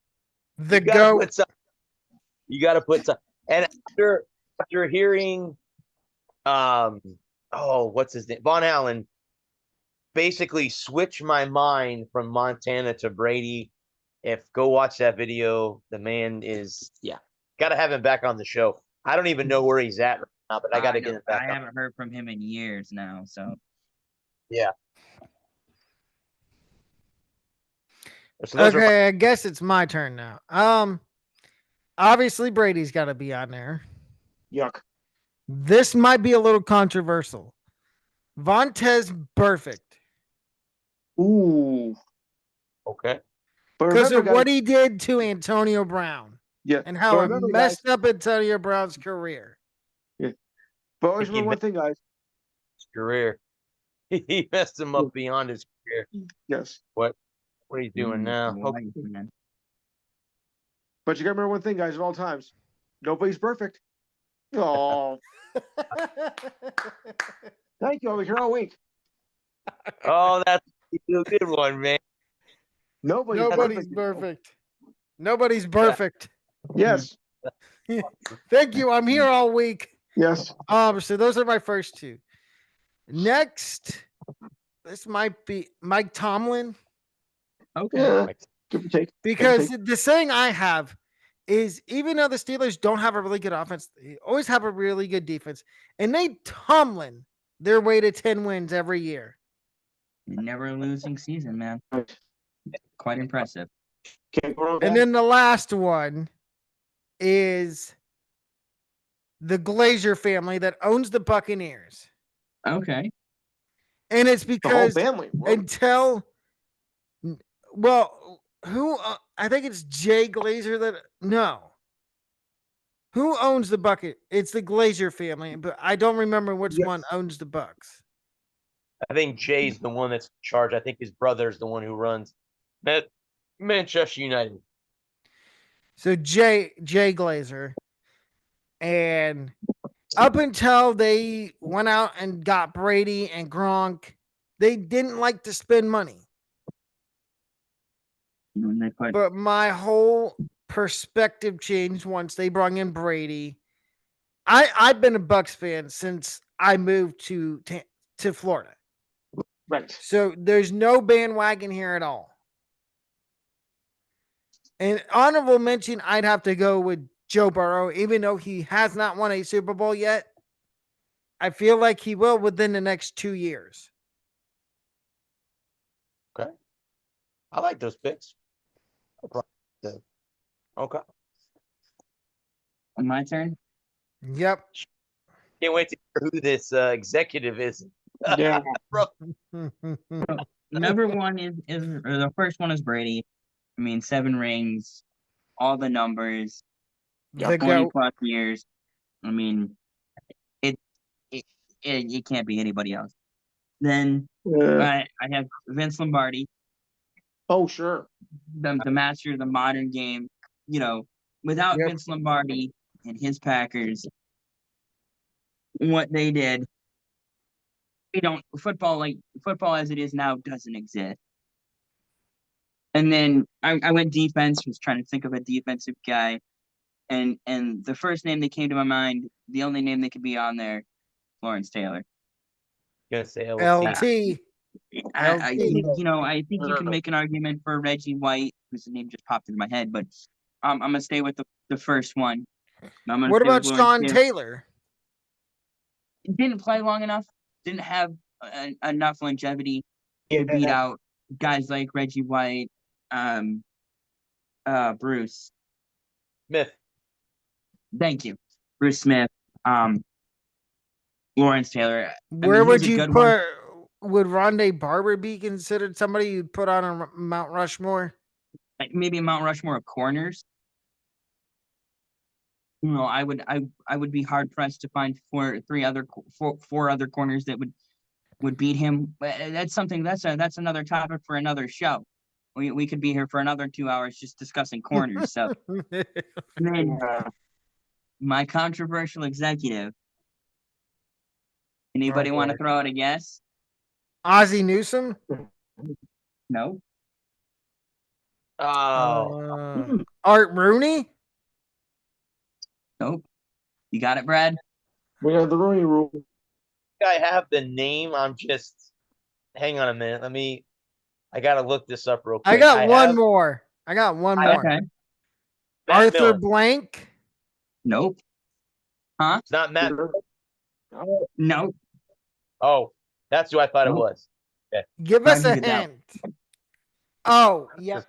The You gotta GOAT. put some. You gotta put some. And after hearing, what's his name? Von Allen basically switch my mind from Montana to Brady. Go watch that video. The man is gotta have him back on the show. I don't even know where he's at right now, but I gotta get him back I on. haven't heard from him in years now, so Yeah. So those are Okay, I guess it's my turn now. Obviously Brady's got to be on there. Yuck. This might be a little controversial. Vontez Perfect. Ooh. Okay. But Because remember, of what guys. he did to Antonio Brown Yeah. and But how it remember, guys. messed up Antonio Brown's career. Yeah. But always Think he remember one thing, guys. His career. He messed him up beyond his career. Yes. What are you doing now? Okay. Man. But you gotta remember one thing, guys, at all times. Nobody's perfect. Oh, thank you. I'll be here all week. Oh, that's a good one, man. Nobody's Nobody's perfect. perfect. Nobody's perfect. Yes. Thank you. I'm here all week. Yes. So those are my first two. Next, this might be Mike Tomlin. Okay. Yeah. Give or take. Because the saying I have is even though the Steelers don't have a really good offense, they always have a really good defense. And they Tomlin their way to 10 wins every year. Never a losing season, man. Quite impressive. Can't go wrong. And then the last one is the Glazer family that owns the Buccaneers. Okay. And it's The whole because family. Whoa. until, well, who, I think it's Jay Glazer that, no. Who owns the bucket? It's the Glazer family, but I don't remember which Yes. one owns the Bucks. I think Jay's the one that's in charge. I think his brother's the one who runs Manchester United. So Jay Glazer. And up until they went out and got Brady and Gronk, they didn't like to spend money. And they put But my whole perspective changed once they brought in Brady. I've been a Bucks fan since I moved to Florida. Right. So there's no bandwagon here at all. And honorable mention, I'd have to go with Joe Burrow, even though he has not won a Super Bowl yet. I feel like he will within the next 2 years. Okay. I like those picks. No problem. Okay. my turn. Yep. Can't wait to hear who this executive is. Yeah. Number one is or the first one is Brady. I mean, 7 rings, all the numbers, The 20 GOAT. plus years. I mean, it it can't be anybody else. Then I have Vince Lombardi, Oh, sure. the master of the modern game. You know, without Yep. Vince Lombardi and his Packers, what they did, football as it is now doesn't exist. And then I went defense, was trying to think of a defensive guy. And the first name that came to my mind, the only name that could be on there, Lawrence Taylor. Gonna say LT. LT. I LT. think I think you can make an argument for Reggie White, whose name just popped into my head, but I'm gonna stay with the first one. I'm gonna What stay with about Lawrence Sean Taylor. Taylor? Didn't play long enough. Didn't have enough longevity to beat out guys like Reggie White, Bruce. Smith. Thank you, Bruce Smith, Lawrence Taylor. Where he would was a you good one. put? Would Rondé Barber be considered somebody you'd put on a Mount Rushmore? Like maybe a Mount Rushmore of corners. I would be hard pressed to find four other corners that would beat him. But that's something that's another topic for another show. We could be here for another 2 hours just discussing corners. So and then my controversial executive. Anybody want to throw out a guess? Ozzie Newsome? No. Oh, Art Rooney? Nope. You got it, Brad? We have the Rooney Rule. I have the name. I'm just. Hang on a minute. I gotta look this up real quick. I got one have more. Okay. Matt Arthur Miller. Blank? Nope. Huh? It's not Matt. Nope. Oh, that's who I thought it Nope. was. Give I'll us a give you that. hint. Oh, yep.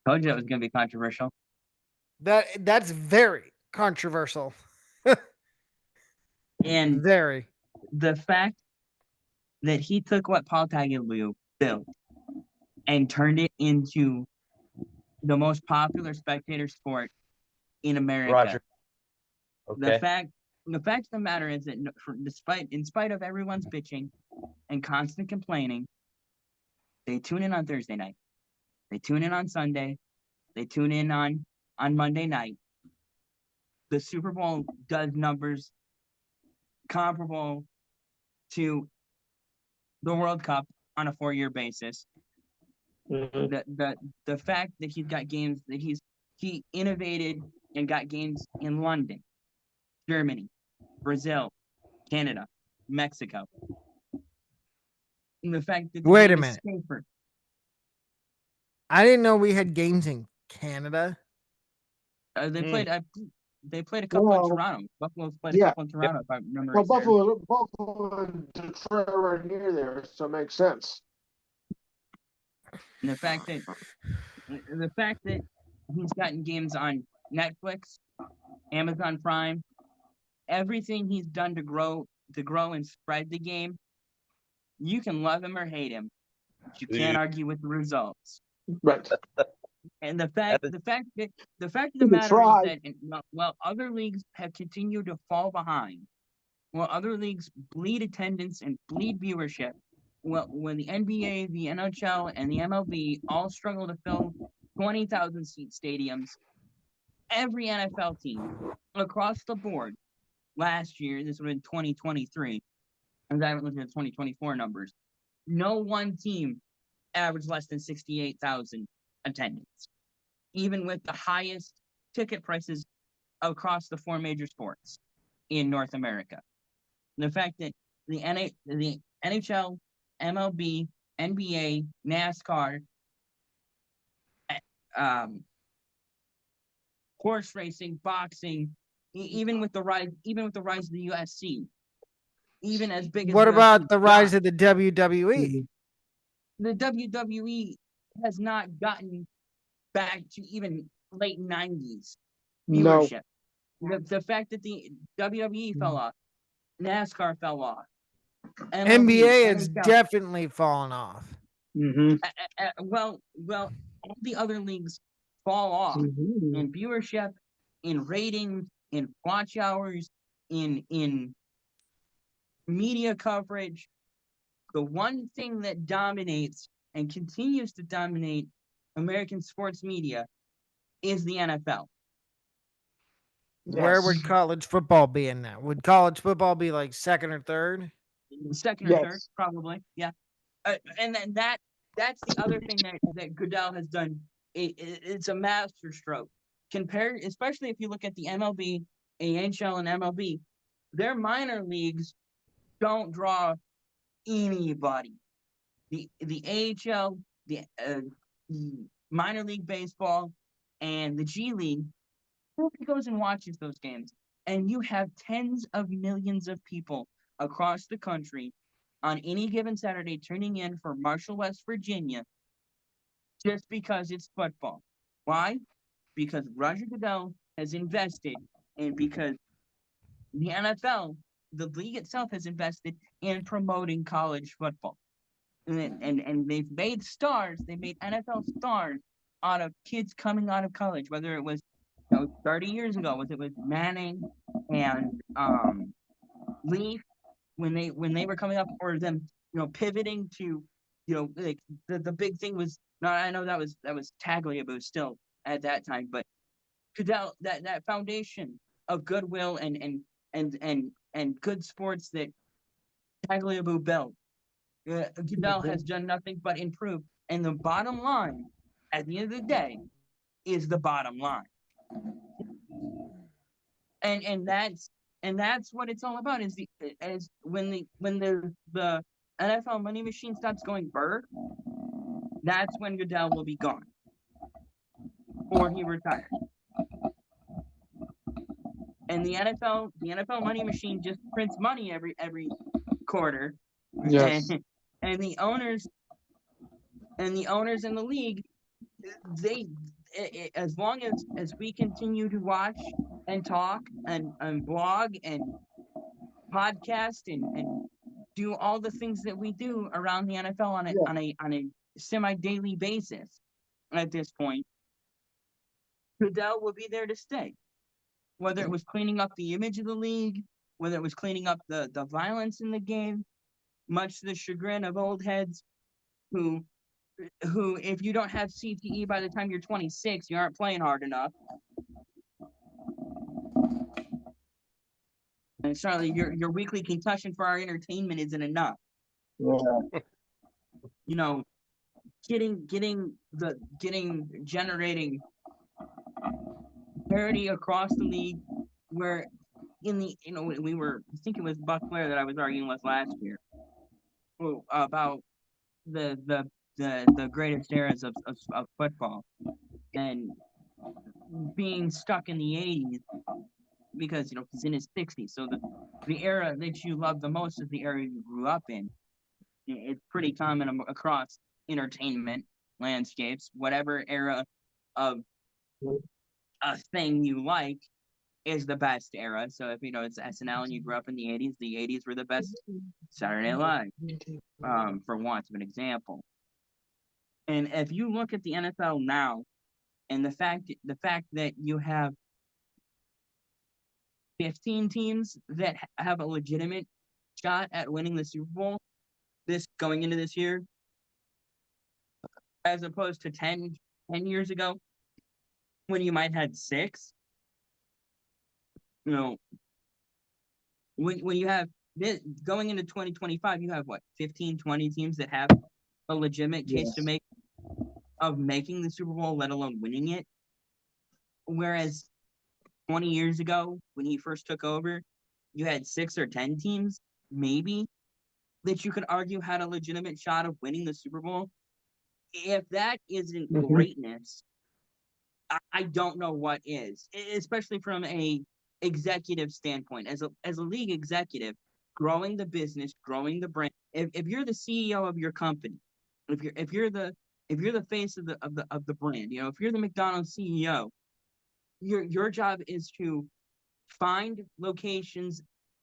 Told you it was gonna be controversial. That's very controversial. And Very. the fact that he took what Paul Tagliabue built and turned it into the most popular spectator sport in America. Roger. The Okay. fact of the matter is that in spite of everyone's bitching and constant complaining, they tune in on Thursday night. They tune in on Sunday. They tune in on Monday night. The Super Bowl does numbers comparable to the World Cup on a 4-year basis. Mhm. The fact that he's got games that he innovated and got games in London, Germany, Brazil, Canada, Mexico. And the fact that the Wait game a is minute. safer. I didn't know we had games in Canada. They Hmm. played. They played a couple Well, in Toronto. Buffalo's played yeah. a couple in Toronto, if I remember Well, right. Sarah. Buffalo and Detroit are right near there, so it makes sense. And the fact that he's gotten games on Netflix, Amazon Prime, everything he's done to grow and spread the game, you can love him or hate him, but you can't argue with the results. Right. And the fact of the You matter is try. that while other leagues have continued to fall behind, while other leagues bleed attendance and bleed viewership, well, when the NBA, the NHL, and the MLB all struggle to fill 20,000 seat stadiums, every NFL team across the board last year, this would have been 2023, and I haven't looked at the 2024 numbers, no one team averaged less than 68,000 attendance, even with the highest ticket prices across the 4 major sports in North America. The fact that the NHL, MLB, NBA, NASCAR, horse racing, boxing, even with the rise of the UFC, even as big as What UFC about the rise got, of the WWE? the WWE has not gotten back to even late 90s No. viewership. The fact that the WWE fell off, NASCAR fell off, MLB, NBA has NHL, definitely fallen off. Mm-hmm. well, all the other leagues fall off Mm-hmm. in viewership, in ratings, in watch hours, in media coverage. The one thing that dominates and continues to dominate American sports media is the NFL. Where Yes. would college football be in that? Would college football be like second or third? Second or third, Yes. probably, yeah. And then that's the other thing that Goodell has done. It's a masterstroke. Compared, especially if you look at the MLB, AHL, and MLB, their minor leagues don't draw anybody. The AHL, the minor league baseball, and the G League, nobody goes and watches those games. And you have tens of millions of people across the country on any given Saturday tuning in for Marshall, West Virginia, just because it's football. Why? Because Roger Goodell has invested, and because the NFL, the league itself, has invested in promoting college football. And they've made stars, they made NFL stars out of kids coming out of college, whether it was 30 years ago, was it with Manning and Leaf when they were coming up, or them pivoting to like the big thing was, no, I know that was Tagliabue still at that time, but Goodell, that foundation of goodwill and good sports that Tagliabue built, Goodell has done nothing but improve. And the bottom line, at the end of the day, is the bottom line. And that's what it's all about. Is when the NFL money machine stops going burr, that's when Goodell will be gone, or he retires. And the NFL money machine just prints money every quarter, Yes. and the owners in the league, they, as long as we continue to watch and talk and blog and podcast and do all the things that we do around the NFL on a semi-daily basis at this point, Goodell will be there to stay. Whether it was cleaning up the image of the league, whether it was cleaning up the violence in the game, much to the chagrin of old heads who if you don't have CTE by the time you're 26, you aren't playing hard enough. And certainly your weekly concussion for our entertainment isn't enough. Yeah. You know, generating parity across the league where in the we were, I think it was Buck Blair that I was arguing with last year about the greatest eras of football and being stuck in the 80s because he's in his 60s, so the era that you love the most is the era you grew up in. It's pretty common across entertainment landscapes. Whatever era of a thing you like is the best era. So if it's SNL and you grew up in the 80s, the 80s were the best. Saturday Night Live, for want of an example. And if you look at the NFL now, and the fact that you have 15 teams that have a legitimate shot at winning the Super Bowl going into this year, as opposed to 10 years ago when you might have had 6. When you have this going into 2025, you have 15, 20 teams that have a legitimate case to make of making the Super Bowl, let alone winning it. Whereas 20 years ago, when he first took over, you had 6 or 10 teams, maybe, that you could argue had a legitimate shot of winning the Super Bowl. If that isn't greatness, I don't know what is, especially from a executive standpoint. As a league executive, growing the business, growing the brand. If you're the CEO of your company, if you're the face of the brand, if you're the McDonald's CEO, your job is to find locations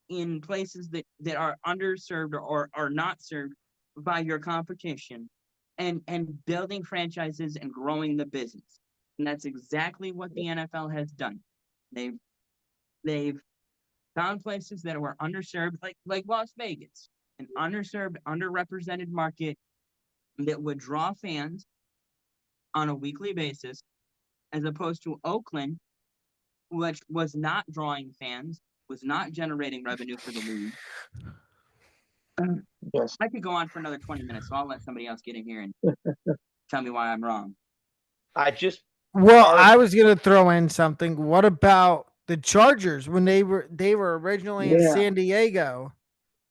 in places that are underserved or are not served by your competition, and building franchises and growing the business. And that's exactly what the NFL has done. They've found places that were underserved, like Las Vegas, an underserved, underrepresented market that would draw fans on a weekly basis, as opposed to Oakland, which was not drawing fans, was not generating revenue for the league. Yes. I could go on for another 20 minutes, so I'll let somebody else get in here and tell me why I'm wrong. I was gonna throw in something. What about the Chargers when they were originally in San Diego,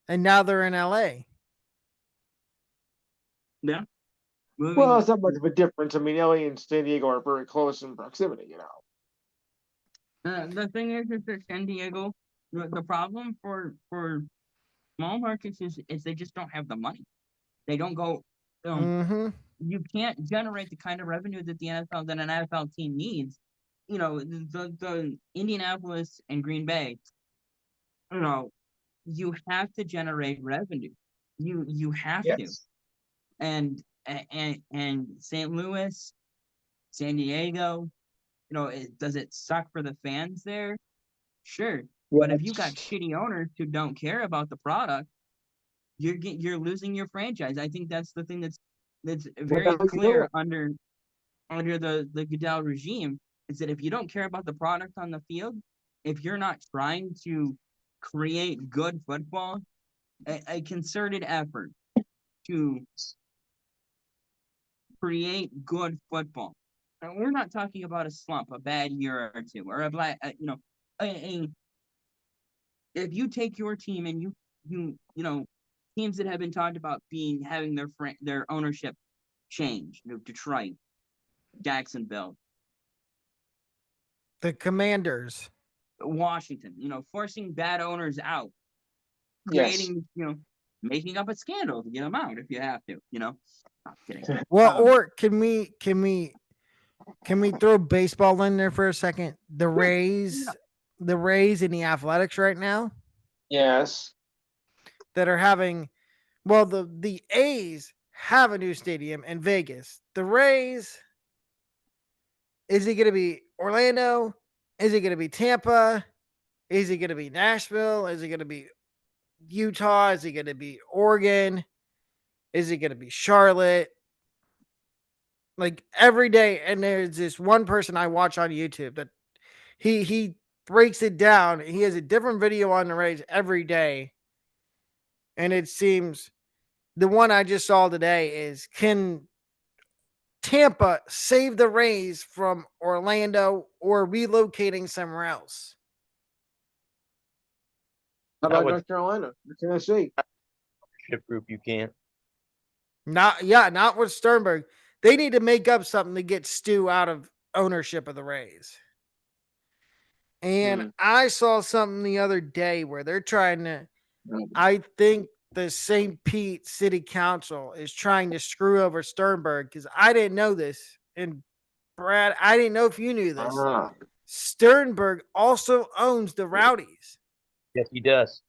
and now they're in LA? Yeah. Well, it's not much of a difference. I mean, LA and San Diego are very close in proximity, The thing is that San Diego, the problem for small markets is they just don't have the money. They don't go. You can't generate the kind of revenue that an NFL team needs. The Indianapolis and Green Bay. You have to generate revenue. You have to. And St. Louis, San Diego, does it suck for the fans there? Sure. But if you got shitty owners who don't care about the product, you're losing your franchise. I think that's the thing that's very clear under the Goodell regime, is that if you don't care about the product on the field, if you're not trying to create good football, a concerted effort to create good football. And we're not talking about a slump, a bad year or two, or if you take your team and you teams that have been talked about having their ownership change, Detroit, Jacksonville, the Commanders, Washington, forcing bad owners out, creating, making up a scandal to get them out if you have to, Not kidding. Well, or can we throw baseball in there for a second? The Rays and the Athletics right now. Yes. that are having. Well, the A's have a new stadium in Vegas. The Rays, is it going to be Orlando? Is it going to be Tampa? Is it going to be Nashville? Is it going to be Utah? Is it going to be Oregon? Is it going to be Charlotte? Like every day, and there's this one person I watch on YouTube that he breaks it down. He has a different video on the Rays every day, and it seems the one I just saw today is, can Tampa save the Rays from Orlando or relocating somewhere else? How I about would- North Carolina or Tennessee? Ship group, you can't. Not with Sternberg. They need to make up something to get Stu out of ownership of the Rays. And I saw something the other day where they're trying to, I think the St. Pete City Council is trying to screw over Sternberg, because I didn't know this. And Brad, I didn't know if you knew this. Ah. Sternberg also owns the Rowdies. Yes, he does.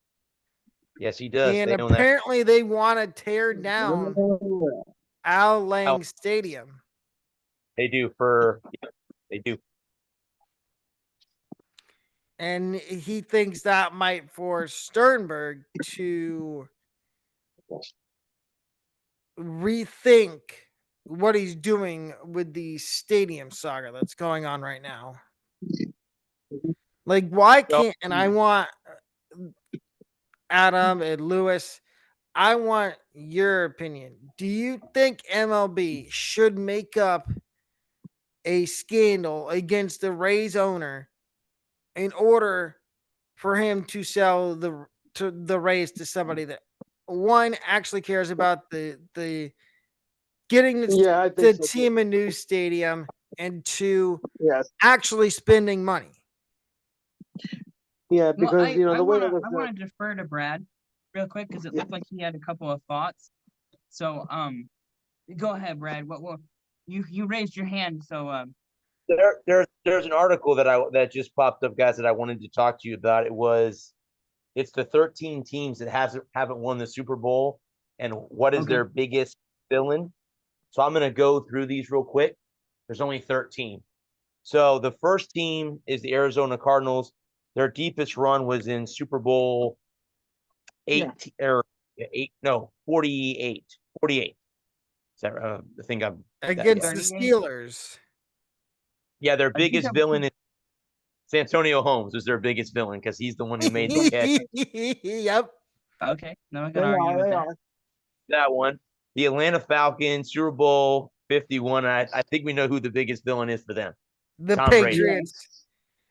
Yes, he does. And They own that. apparently they want to tear down Al Lang Stadium. They do they do. And he thinks that might force Sternberg to rethink what he's doing with the stadium saga that's going on right now. Like, why can't, and I want Adam and Lewis, I want your opinion. Do you think MLB should make up a scandal against the Rays owner in order for him to sell the Rays to somebody that, one, actually cares about the getting Yeah, I the think so, too. team a new stadium, and two, Yes. actually spending money? Yeah, Well, because the I way wanna, it was I want to defer to Brad real quick because it looked like he had a couple of thoughts. So, go ahead, Brad. What you raised your hand, so There's an article that just popped up, guys, that I wanted to talk to you about. It's the 13 teams that haven't won the Super Bowl, and what is Okay. their biggest villain. So I'm gonna go through these real quick. There's only 13. So the first team is the Arizona Cardinals. Their deepest run was in Super Bowl 8 or 8, no, 48. 48. Is that I think I'm Against yeah. the 38? Steelers. Yeah, their I think biggest I'm- villain is Santonio Holmes is their biggest villain because he's the one who made the catch. Yep. Okay, no one They can argue with are. that. That one. The Atlanta Falcons, Super Bowl 51. I think we know who the biggest villain is for them. The Tom Brady. Patriots.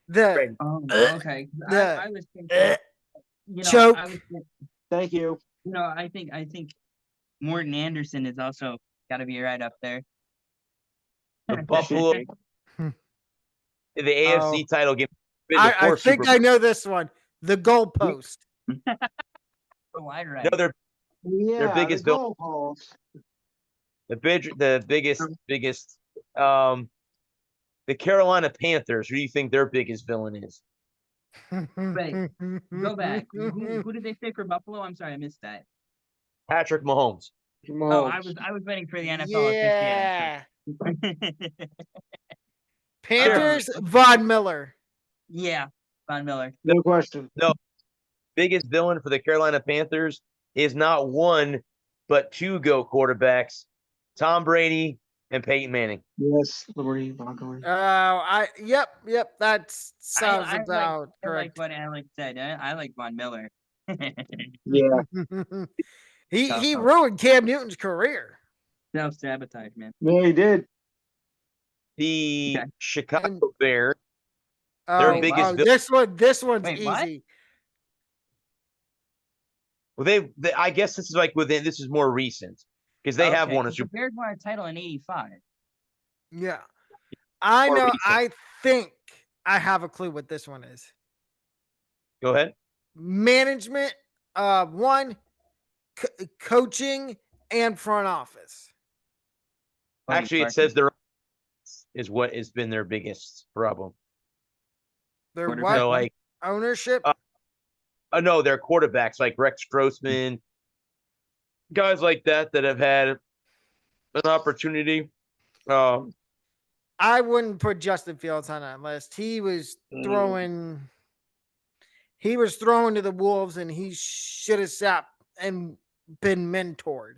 The Brady. Oh, Uh, okay. the- I was thinking, choke. I was thinking, Thank you. I think Morton Anderson is also got to be right up there. The Buffalo, Hmm. the AFC title game. I think I know this one. The goalpost. The wide right. No, they're Yeah, biggest the villain. goalpost. the biggest the Carolina Panthers. Who do you think their biggest villain is? Wait, Go back. Who did they say for Buffalo? I'm sorry, I missed that. Patrick Mahomes. Oh, I was waiting for the NFL Yeah. officiating. Panthers, Von Miller. Yeah, Von Miller. No question. Biggest villain for the Carolina Panthers is not one, but two GOAT quarterbacks, Tom Brady and Peyton Manning. Yes, Liberty Broncos. Yep, that sounds I about like correct. what Alex said. I like Von Miller. Yeah. he ruined Cam Newton's career. Self-sabotage, man. Yeah, he did. The Okay. Chicago Bears. Oh, biggest this one's Wait, what? easy. Well, they I guess this is like within. This is more recent because they have Okay, won a 'cause Super the Bears won a title in '85. Yeah. I More know. recent. I think I have a clue what this one is. Go ahead. Management, one, coaching, and front office. Actually, it says their is what has been their biggest problem. Their Quarterback. what? So like Ownership? No, they're quarterbacks like Rex Grossman, guys like that have had an opportunity. I wouldn't put Justin Fields on that list. He was throwing to the wolves, and he should have sat and been mentored.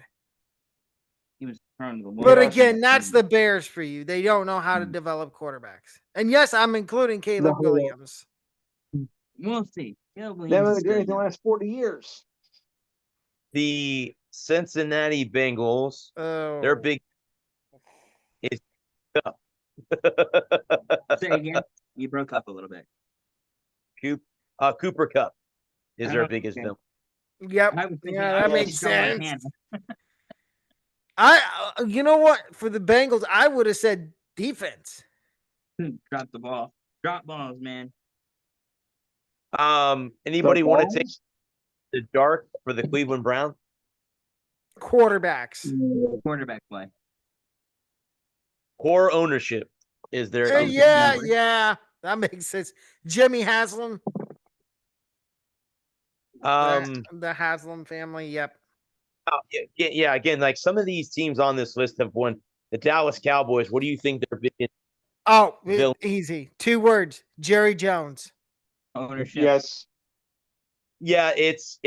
He was thrown to the wall. But again, that's the Bears for you. They don't know how to Mm. develop quarterbacks. And yes, I'm including Caleb No. Williams. We'll see. They haven't done anything in the last 40 years. The Cincinnati Bengals, Oh, their big is Say again. You broke up a little bit. Cooper Cup is their Oh, biggest okay. villain. yep. I was thinking, Yeah, I that was makes thinking sense. Montana. You know what? For the Bengals, I would have said defense. Drop the ball. Drop balls, man. Anybody want to take the dark for the Cleveland Browns? Quarterbacks. Quarterback play. Poor ownership is their Yeah, that makes sense. Jimmy Haslam. The Haslam family. Yep. Yeah, again, like some of these teams on this list have won. The Dallas Cowboys, what do you think their biggest Oh, villain? easy. 2 words. Jerry Jones. Ownership. Yes. Yeah, it's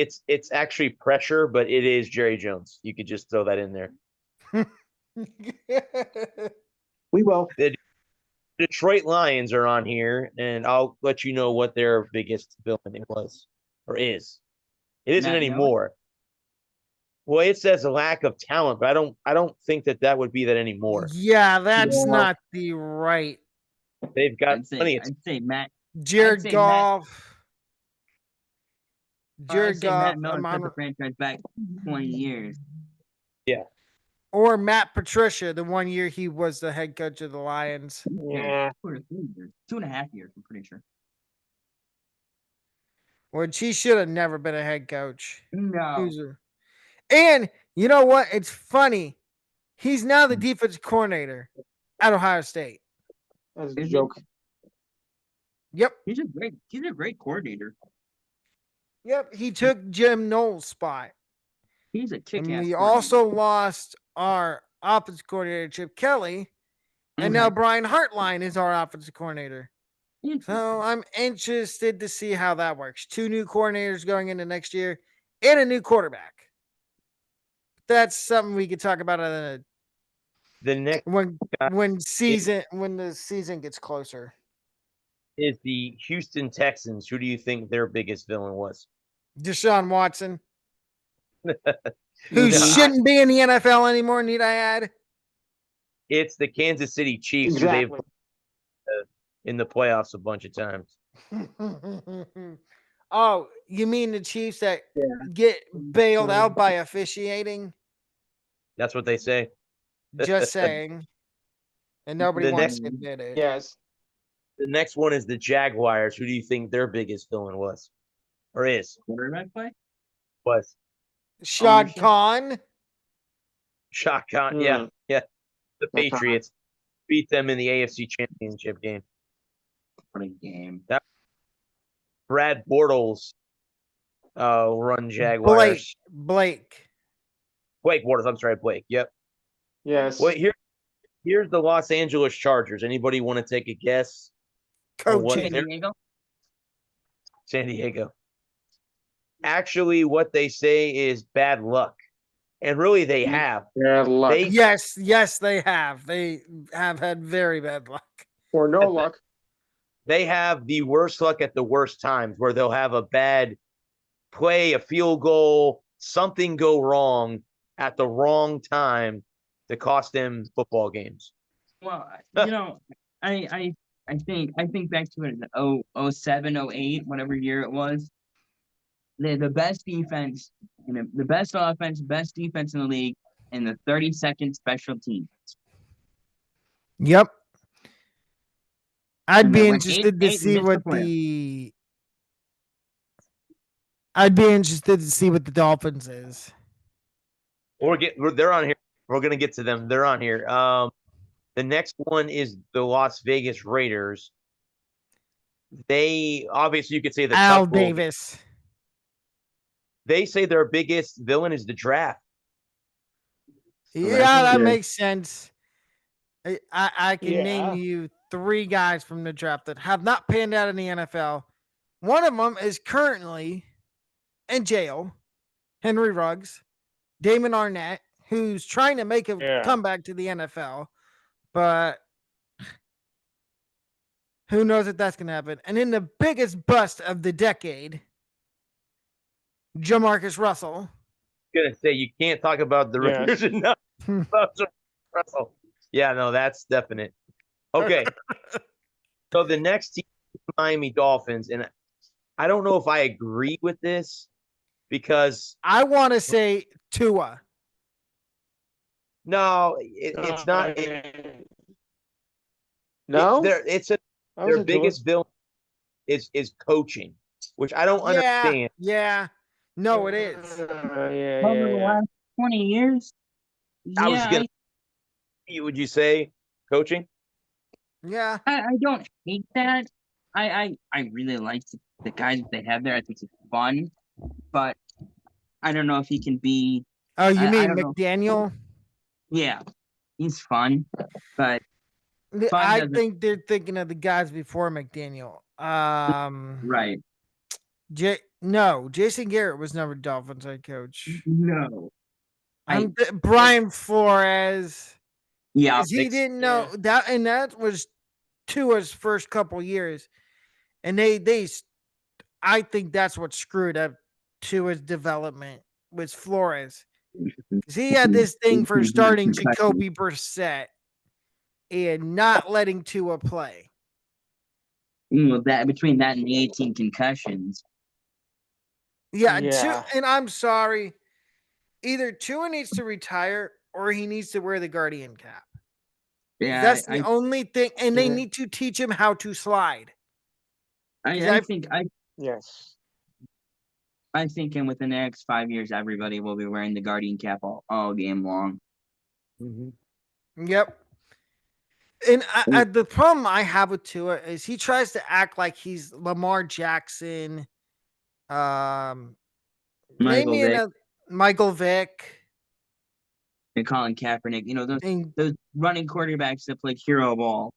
actually pressure, but it is Jerry Jones. You could just throw that in there. We will. The Detroit Lions are on here, and I'll let you know what their biggest villain it was or is. It isn't Matt Miller? anymore. Well, it says a lack of talent, but I don't think that would be that anymore. Yeah, that's not the right. They've got plenty of I'd say Matt. Jared Goff. I'd say Matt Miller I'm set the on- franchise back 20 years. Yeah. or Matt Patricia, the 1 year he was the head coach of the Lions. Yeah. 2 or 3 years. 2.5 years, I'm pretty sure. Which he should have never been a head coach. No. And you know what? It's funny. He's now the defensive coordinator at Ohio State. That's a Is he? joke. Yep. He's a great coordinator. Yep. He took Jim Knowles' spot. He's a kick-ass And we coordinator. also lost our offensive coordinator, Chip Kelly. And now Brian Hartline is our offensive coordinator. So I'm interested to see how that works. 2 new coordinators going into next year and a new quarterback. That's something we could talk about the next when the season gets closer. is the Houston Texans. Who do you think their biggest villain was? Deshaun Watson, who No, shouldn't be in the NFL anymore, need I add? It's the Kansas City Chiefs, who they've in the playoffs a bunch of times. Oh, you mean the Chiefs that get bailed out by officiating? That's what they say. Just saying. And nobody The wants next- to admit it. Yes. The next one is the Jaguars. Who do you think their biggest villain was? Or is? Quarterback play? Was. Shad Ownership? Khan. Shotgun. Yeah. The Patriots beat them in the AFC Championship game. What a game. Brad Bortles run Jaguars. Blake. Blake Bortles. I'm sorry, Blake. Yep. Yes. Well, here's the Los Angeles Chargers. Anybody want to take a guess? on what Coaching. they're- San Diego? San Diego. Actually, what they say is bad luck. And really, they have. Bad luck. They- Yes, they have. They have had very bad luck. Or no luck. They have the worst luck at the worst times where they'll have a bad play, a field goal, something go wrong at the wrong time to cost them football games. Well, I think back to it in 07, 08, whatever year it was. The best defense, the best offense, best defense in the league, and the 32nd special team. Yep. I'd And be they went interested to 8-8 and see missed what the playoffs. I'd be interested to see what the Dolphins is. They're on here. We're gonna get to them. They're on here. The next one is the Las Vegas Raiders. They obviously, you could say the Al Tuck rule. Davis. they say their biggest villain is the draft. So Yeah, that's that good. makes sense. I can name Yeah. you 3 guys from the draft that have not panned out in the NFL. One of them is currently in jail. Henry Ruggs, Damon Arnett, who's trying to make a Yeah. comeback to the NFL, but who knows if that's going to happen. And then the biggest bust of the decade, Jamarcus Russell. Gonna say you can't talk about the Yes. Raiders enough about Russell. Yeah, no, that's definite. Okay. So the next team, Miami Dolphins, and I don't know if I agree with this because I want to say Tua. no, it's not. No, Their biggest villain is coaching, which I don't Yeah, understand. yeah. No, it is. Yeah, Over the last 20 years, I was yeah, gonna. Would you say coaching? Yeah. I don't hate that. I really like the guys that they have there. I think it's fun, but I don't know if he can be. Oh, you I mean don't know. McDaniel? Yeah, he's fun, but fun I doesn't. think they're thinking of the guys before McDaniel. Right. No, Jason Garrett was never Dolphins head coach. No. Brian Flores. Yeah. 'Cause he didn't know that, and that was Tua's first couple years, and I think that's what screwed up Tua's development was Flores. 'Cause he had this thing for starting Jacoby Brissett and not letting Tua play. Well, that between that and the 18 concussions. Yeah, Yeah. and I'm sorry. Either Tua needs to retire or he needs to wear the guardian cap. Yeah, That's the only thing, and they Yeah. need to teach him how to slide. I think Yes. I think in within the next 5 years, everybody will be wearing the guardian cap all game long. Yep. And the problem I have with Tua is he tries to act like he's Lamar Jackson, name Michael me Vick another Michael Vick. and Colin Kaepernick, And, those running quarterbacks that play hero ball.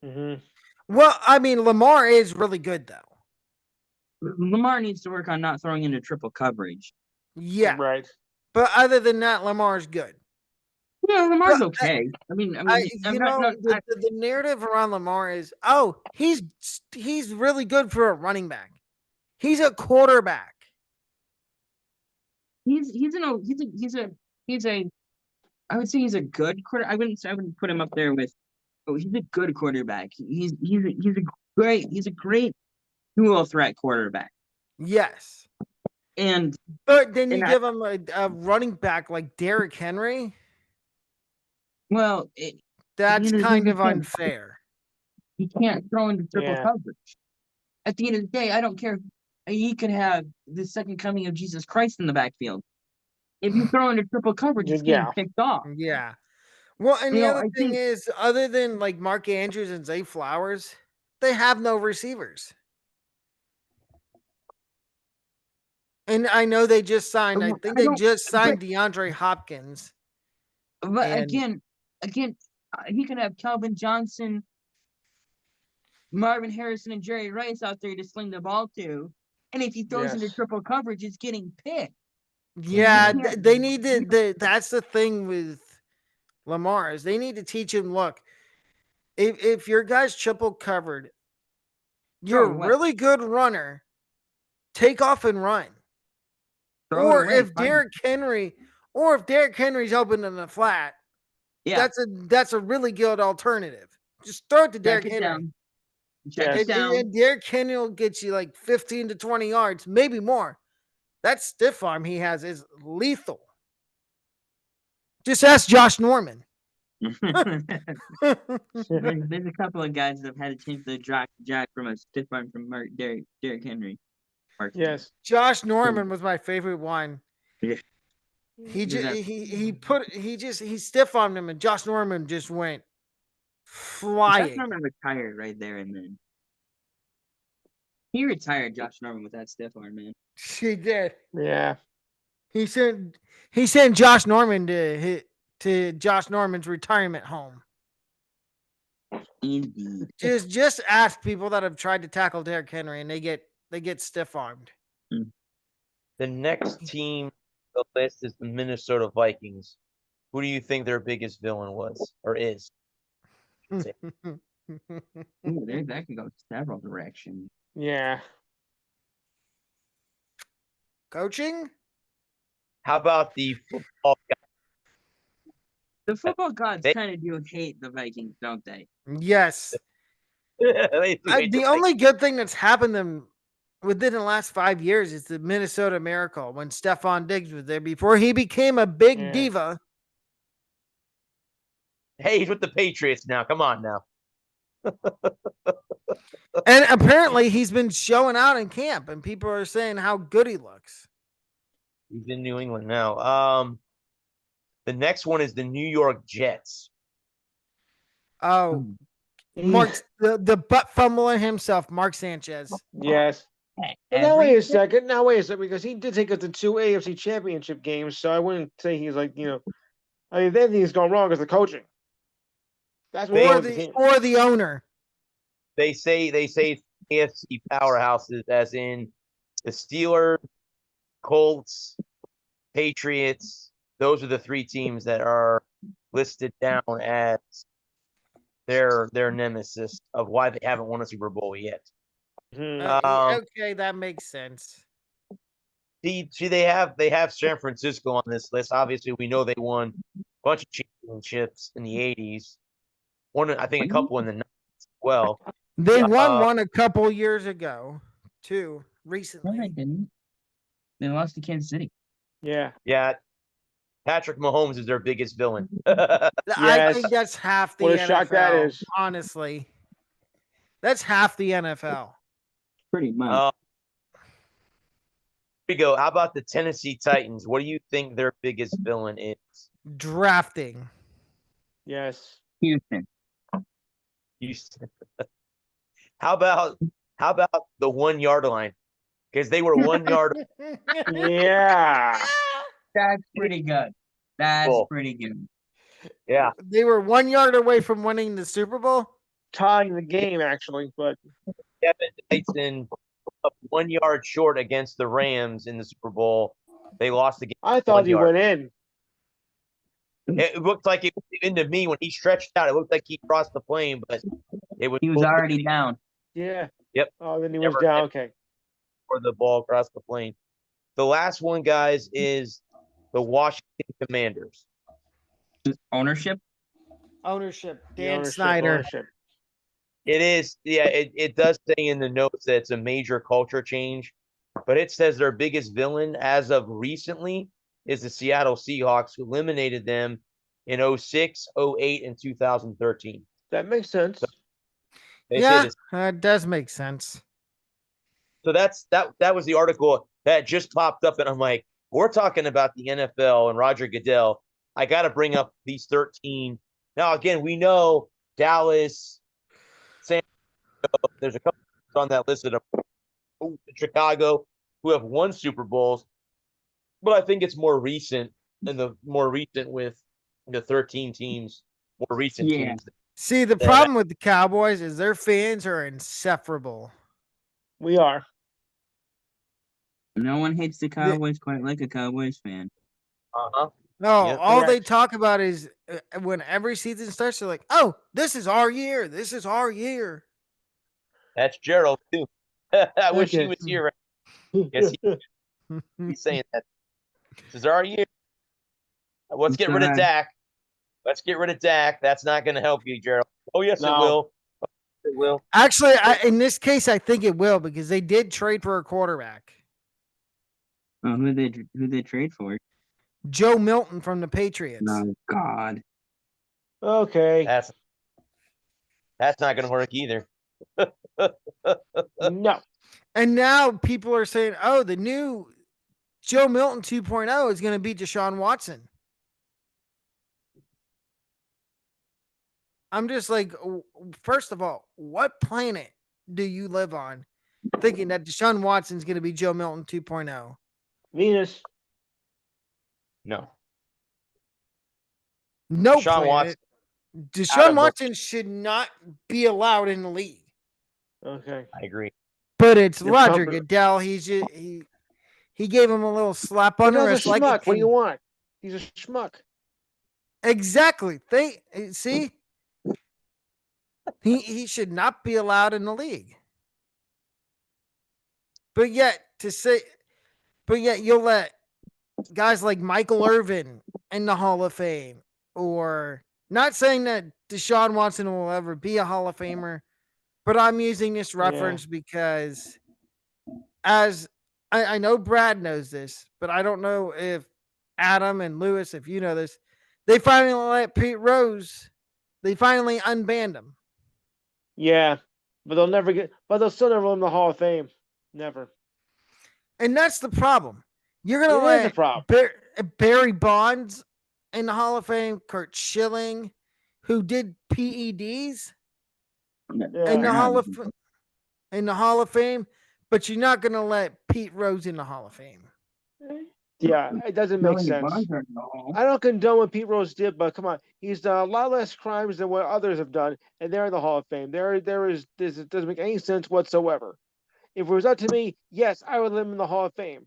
well, I mean, Lamar is really good though. Lamar needs to work on not throwing into triple coverage. Yeah, Right. but other than that, Lamar's good. Yeah, Lamar's But okay. I mean, I'm the narrative around Lamar is, oh, he's really good for a running back. He's a quarterback. he's a I would say he's a good quarter. I wouldn't put him up there with. Oh, he's a good quarterback. He's a great dual threat quarterback. Yes, And but then you I- give him a running back like Derrick Henry. well, That's the end of the kind day, of unfair. he can't throw into triple Yeah. coverage. At the end of the day, I don't care. He could have the second coming of Jesus Christ in the backfield. If you throw into triple coverage, it's getting Yeah. picked off. Yeah. Well, and You the know, other I thing think- is, other than like Mark Andrews and Zay Flowers, they have no receivers. And I know they just signed. I think they just signed DeAndre Hopkins. But And- again, he could have Calvin Johnson, Marvin Harrison, and Jerry Rice out there to sling the ball to. And if he throws into Yes. triple coverage, it's getting picked. Yeah, can't- they need to. That's the thing with Lamar is they need to teach him. Look, if your guy's triple covered, you're Throw it a away. really good runner. Take off and run. Throw it Or away, if fine. Derrick Henry's open in the flat, Yeah, that's a really good alternative. Just throw it to check Derrick it Henry. down. Check Yes. it down. And Derrick Henry will get you like 15 to 20 yards, maybe more. That stiff arm he has is lethal. Just ask Josh Norman. There's a couple of guys that have had to change the jack from a stiff arm from Derrick Henry. Yes. Josh Norman was my favorite one. Yeah. He just Yeah. he stiff armed him, and Josh Norman just went That's flying. not retired right there and then. He retired Josh Norman with that stiff arm, man. She did. Yeah. He sent Josh Norman to Josh Norman's retirement home. Indeed. Just ask people that have tried to tackle Derrick Henry and they get stiff armed. The next team on the list is the Minnesota Vikings. Who do you think their biggest villain was or is? Ooh, that can go several directions. Yeah. Coaching? How about the football The football gods They- kind of do hate the Vikings, don't they? Yes. guy? The only good thing that's happened them within the last 5 years is the Minnesota Miracle when Stephon Diggs was there before he became a big Yeah. diva. Hey, he's with the Patriots now. Come on now. And apparently he's been showing out in camp and people are saying how good he looks. He's in New England now. The next one is the New York Jets. Oh, Mark the butt fumbling himself, Mark Sanchez. Yes. But now wait a second. Now wait a second, because he did take us to 2 AFC Championship games, so I wouldn't say he's like, I mean, if anything's gone wrong is the coaching. That's what Or owns the team. the owner. They say AFC powerhouses, as in the Steelers, Colts, Patriots. Those are the three teams that are listed down as their nemesis of why they haven't won a Super Bowl yet. Okay, that makes sense. See, they have San Francisco on this list. Obviously, we know they won a bunch of championships in the '80s. I think a couple in the '90s as well. They won one a couple years ago, too, No, they recently. didn't. They lost to Kansas City. Yeah. Yeah, Patrick Mahomes is their biggest villain. I Yes. think that's half the What a NFL. shock that is. Honestly, that's half the NFL. Pretty much. Here we go. How about the Tennessee Titans? What do you think their biggest villain is? Drafting. Yes. Houston. How about the 1 yard line? Because they were 1 yard. Yeah. That's pretty good. That's Cool. pretty good. Yeah, They were 1 yard away from winning the Super Bowl. Tying the game, actually, but Kevin Dyson up 1 yard short against the Rams in the Super Bowl. They lost the game. I thought 1 he yard. went in. It looked like it into me when he stretched out. It looked like he crossed the plane, but it was He was supposed to already be down. Yeah. Yep. Oh, then he Never was down. hit. Okay. for the ball across the plane. The last one, guys, is the Washington Commanders. Ownership. Ownership. The Dan ownership, Snyder. ownership. It is, yeah, it does say in the notes that it's a major culture change, but it says their biggest villain as of recently is the Seattle Seahawks, who eliminated them in 06, 08, and 2013. That makes sense. They say Yeah, this. that does make sense. So that was the article that just popped up, and I'm like, we're talking about the NFL and Roger Goodell. I got to bring up these 13. Now, again, we know Dallas, San Diego, there's a couple on that list of Chicago who have won Super Bowls, but I think it's more recent with the 13 teams, more recent Yeah. teams. See, the problem with the Cowboys is their fans are insufferable. We are. No one hates the Cowboys quite like a Cowboys fan. Uh-huh. No, Yep. all they Correct. talk about is when every season starts, they're like, "Oh, this is our year. This is our year." That's Gerald too. I wish he Okay. was here. Yes, he's saying that. This is our year. Let's get rid of Dak. Let's get rid of Dak. That's not going to help you, Gerald. Oh, yes, it No. will. It will. Actually, in this case, I think it will because they did trade for a quarterback, Oh, who they trade for? Joe Milton from the Patriots. No, God. Okay. That's not going to work either. No. And now people are saying, "Oh, the new Joe Milton 2.0 is going to be Deshaun Watson." I'm just like, first of all, what planet do you live on thinking that Deshaun Watson's going to be Joe Milton 2.0. Venus. No. No Deshaun planet. Watson. out Deshaun of the- Watson should not be allowed in the league. Okay. I agree. But it's You're Roger pumping- Goodell. He gave him a little slap on the Goodell's a wrist. schmuck. What do you want? He's a schmuck. Exactly. See, he should not be allowed in the league. But yet you'll let guys like Michael Irvin in the Hall of Fame, or not saying that Deshaun Watson will ever be a Hall of Famer, but I'm using this reference because as I know Brad knows this, but I don't know if Adam and Lewis, if you know this, they finally let Pete Rose, they finally unbanned him. Yeah, but they'll still never win the Hall of Fame. Never. And that's the problem. You're going to It is a let problem. Barry Bonds in the Hall of Fame, Kurt Schilling, who did PEDs Yeah. in the Hall of Fame, but you're not going to let Pete Rose in the Hall of Fame. Yeah, it doesn't make sense. I don't condone what Pete Rose did, but come on, he's done a lot less crimes than what others have done, and they're in the Hall of Fame. This doesn't make any sense whatsoever. If it was up to me, yes, I would let him in the Hall of Fame.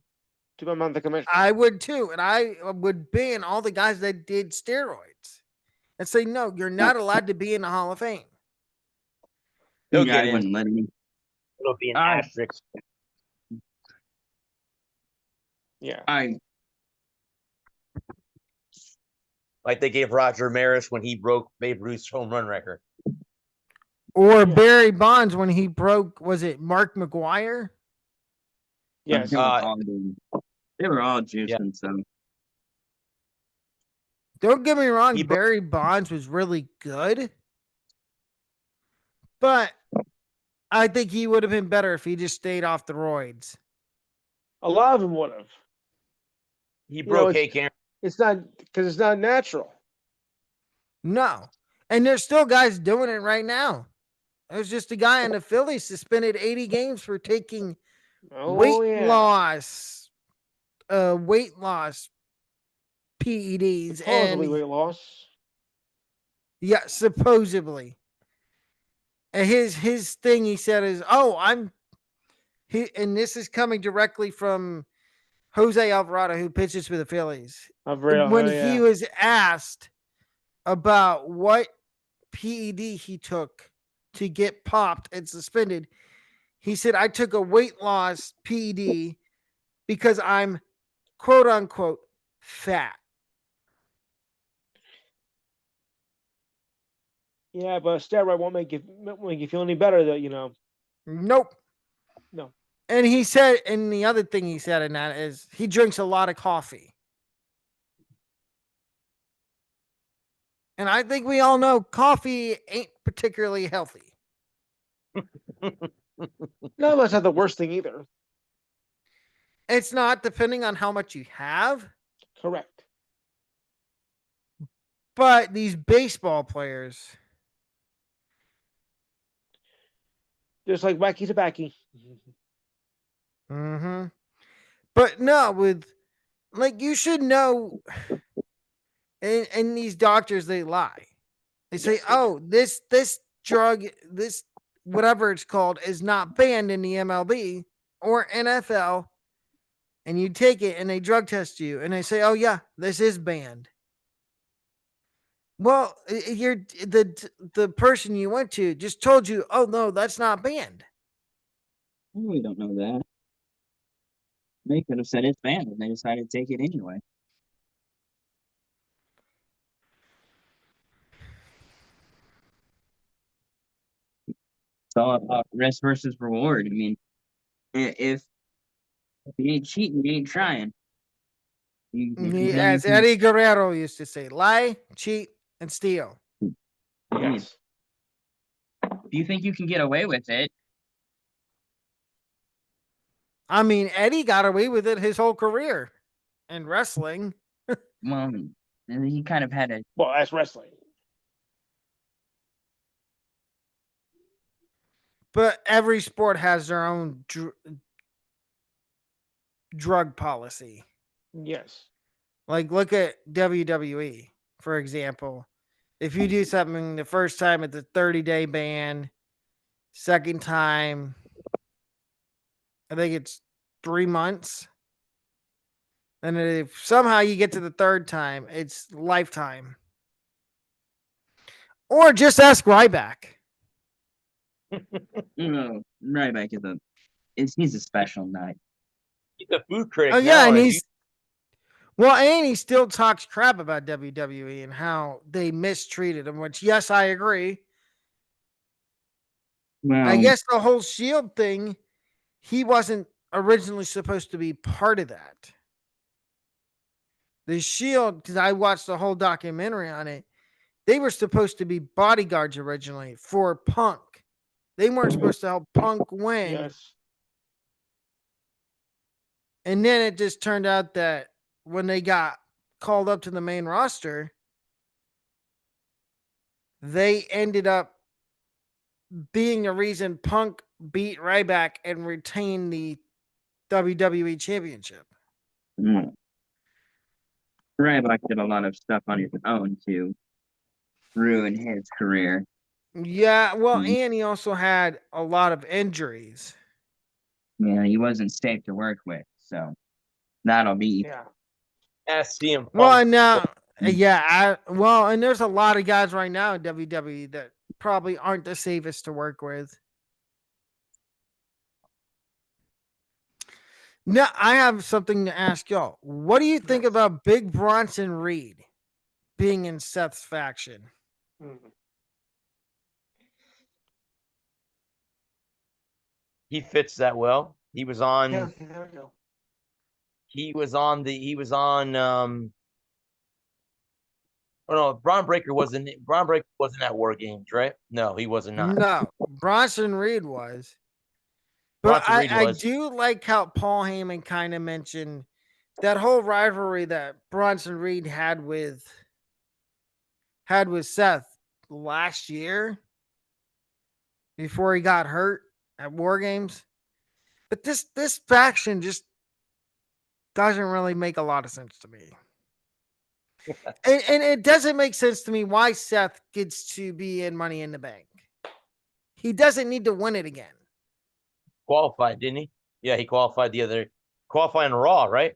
To my the commissioner. I would too, and I would ban all the guys that did steroids and say, no, you're not allowed to be in the Hall of Fame. They'll Yeah, get I in. wouldn't let him. It'll be an I- asterisk. Yeah. Like they gave Roger Maris when he broke Babe Ruth's home run record. Or Barry Bonds when he broke, was it Mark McGuire? Yes. They were all juicing, so Don't get me wrong, He broke- Barry Bonds was really good. But I think he would have been better if he just stayed off the roids. A lot of them would have. He broke it's- Hank Aaron. It's not because it's not natural. No. And there's still guys doing it right now. There's just a guy in the Phillies suspended 80 games for taking weight loss PEDs. Supposedly And weight loss. yeah, supposedly. And his thing he said is, and this is coming directly from Jose Alvarado, who pitches for the Phillies. When he was asked about what PED he took to get popped and suspended, he said, I took a weight loss PED because I'm quote unquote fat. Yeah, but a steroid won't make you feel any better, though. Nope. No. And he said, and the other thing he said in that is he drinks a lot of coffee. And I think we all know coffee ain't particularly healthy. No, that's not the worst thing either. It's not, depending on how much you have. Correct. But these baseball players, Just like wacky tobacco. mm-hmm. But no, you should know, and these doctors, they lie. They say, this drug, this whatever it's called, is not banned in the MLB or NFL, and you take it and they drug test you and they say, oh yeah, this is banned. Well, you're the person you went to just told you, oh no, that's not banned. we don't know that. They could have said it's banned and they decided to take it anyway. It's all about risk versus reward. I mean, if you ain't cheating, you ain't trying. As Eddie Guerrero used to say, lie, cheat, and steal. Yes. If you think you can get away with it, I mean, Eddie got away with it his whole career in wrestling. well, he kind of had a Well, that's wrestling. But every sport has their own drug policy. Yes. Like, look at WWE, for example. If you do something the first time, it's a 30-day ban. Second time, I think it's 3 months. And if somehow you get to the third time, it's lifetime. Or just ask Ryback. Ryback he's a special nut. He's a food critic Oh yeah, now. and and he's well, and he still talks crap about WWE and how they mistreated him. Which, yes, I agree. Well, I guess the whole Shield thing, he wasn't originally supposed to be part of that. The Shield, because I watched the whole documentary on it, they were supposed to be bodyguards originally for Punk. They weren't supposed to help Punk win. Yes. And then it just turned out that when they got called up to the main roster, they ended up being the reason Punk beat Ryback and retained the WWE Championship. Ryback did a lot of stuff on his own to ruin his career. Yeah, well, Mhm. and he also had a lot of injuries. Yeah, he wasn't safe to work with, so that'll be. Yeah. ask CM Punk. Well, and now, Mm. and there's a lot of guys right now in WWE that probably aren't the safest to work with. Now, I have something to ask y'all. What do you think Yes. about Big Bronson Reed being in Seth's faction? Mhm. He fits that well. He was on. Yeah, there we go. He was on the. He was on. Oh no, Braun Breaker wasn't. Braun Breaker wasn't at War Games, right? No, he wasn't. Not. No, Bronson Reed was. But Bronson Reed I was. do like how Paul Heyman kind of mentioned that whole rivalry that Bronson Reed had with Seth last year before he got hurt at War Games. But this faction just doesn't really make a lot of sense to me. And it doesn't make sense to me why Seth gets to be in Money in the Bank. He doesn't need to win it again. Qualified, didn't he? Yeah, he qualified qualifying Raw, right?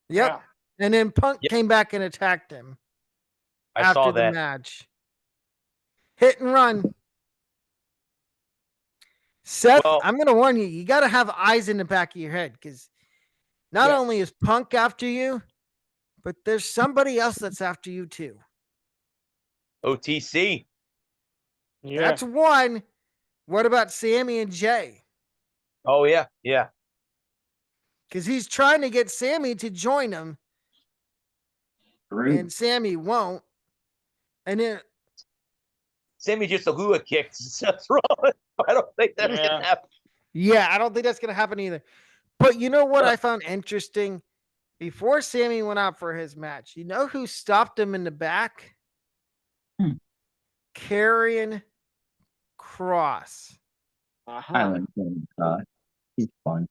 Yep. Yeah. And then Punk Yep. came back and attacked him I after saw the that. match. Hit and run. Seth, Well, I'm going to warn you. You got to have eyes in the back of your head because not Yes. only is Punk after you, but there's somebody else that's after you too. OTC. Yeah. That's one. What about Sammy and Jay? Oh yeah, yeah. Because he's trying to get Sammy to join him, and Sammy won't. And then Sammy just a hula kicked Seth Rollins. I don't think that's Yeah. gonna happen. yeah, I don't think that's going to happen either. But you know what I found interesting? Before Sammy went out for his match, you know who stopped him in the back? Karrion Cross. Uh-huh. I like him. He's fun.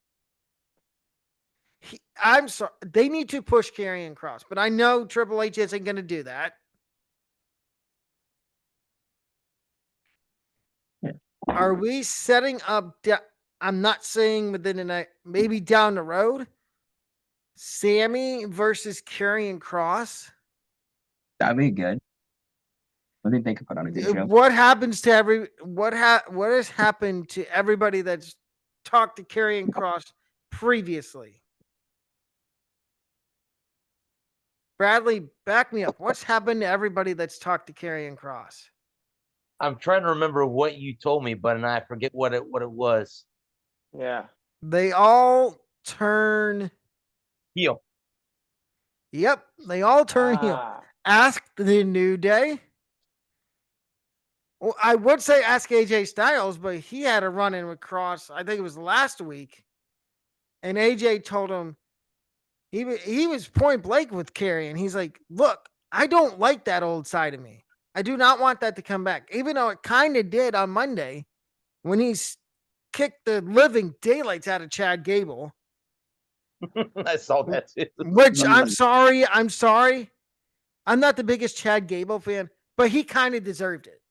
I'm sorry. They need to push Karrion Cross, but I know Triple H isn't going to do that. Yeah. Are we setting up? I'm not saying within the night, maybe down the road. Sammy versus Karrion Cross. That'd be good. I think they could put on a good show. What happens to what has happened to everybody that's talked to Karrion Cross previously? Bradley, back me up. What's happened to everybody that's talked to Karrion Cross? I'm trying to remember what you told me, but I forget what it was. Yeah. They all turn Heel. Yep, they all turn heel. Ah. Ask the New Day. Well, I would say ask AJ Styles, but he had a run in with Cross. I think it was last week, and AJ told him he was point blank with Kerry, and he's like, "Look, I don't like that old side of me. I do not want that to come back, even though it kind of did on Monday when he kicked the living daylights out of Chad Gable. I saw that too. Which I'm sorry. I'm not the biggest Chad Gable fan, but he kind of deserved it.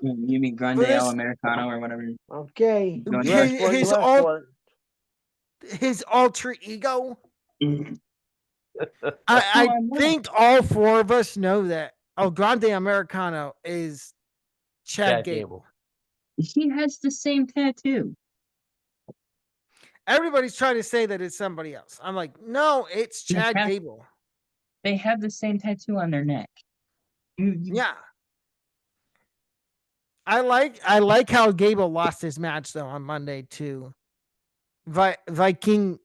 You mean Grande this- Americano or whatever? Okay. Going You asked for it, you asked for it. His alter ego. Mhm. I I know. think all four of us know that El Grande Americano is Chad Gable. He has the same tattoo. Everybody's trying to say that it's somebody else. I'm like, no, it's They Chad have- Gable. They have the same tattoo on their neck. Yeah. I like how Gable lost his match though on Monday to Vikingo,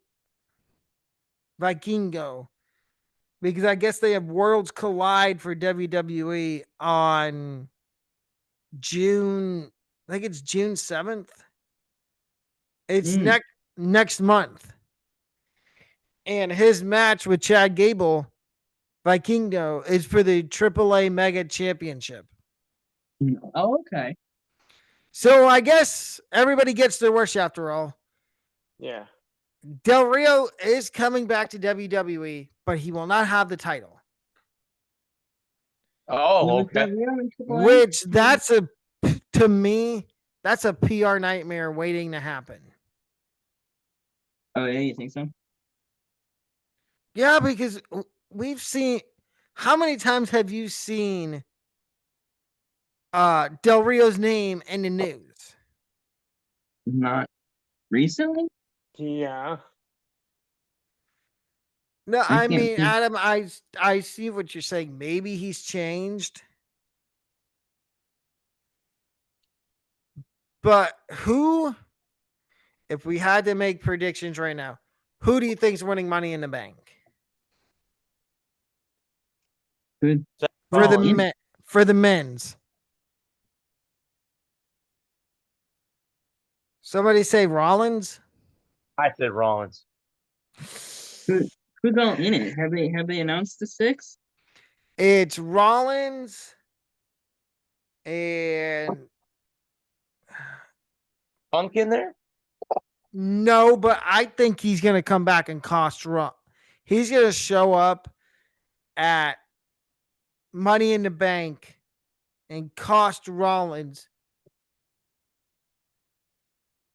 because I guess they have Worlds Collide for WWE on June. I think it's June 7th. It's next month, and his match with Chad Gable, Vikingo, is for the AAA Mega Championship. Oh, okay. So I guess everybody gets their wish after all. Yeah. Del Rio is coming back to WWE, but he will not have the title. Oh, okay. Which to me, that's a PR nightmare waiting to happen. Oh, yeah, you think so? Yeah, because we've seen, how many times have you seen Del Rio's name in the news? Not recently? Yeah. No, I I can't mean, think. Adam, I see what you're saying. Maybe he's changed. But who, if we had to make predictions right now, who do you think's winning Money in the Bank? Good. For the Rollins. men, for the men's. Somebody say Rollins. I said Rollins. Who's all in it? Have they announced the 6? It's Rollins and Punk in there? no, but I think he's gonna come back and cost Raw. He's gonna show up at Money in the Bank and cost Rollins.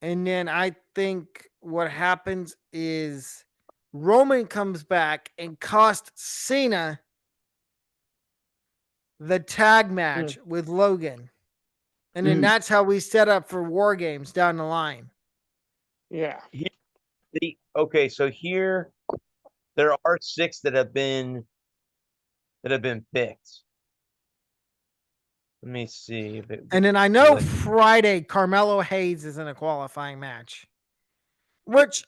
And then I think what happens is Roman comes back and costs Cena the tag match with Logan. And then that's how we set up for War Games down the line. Yeah. Okay, so here there are 6 that have been picked. Let me see if it, And then I know Friday, Carmelo Hayes is in a qualifying match. Which,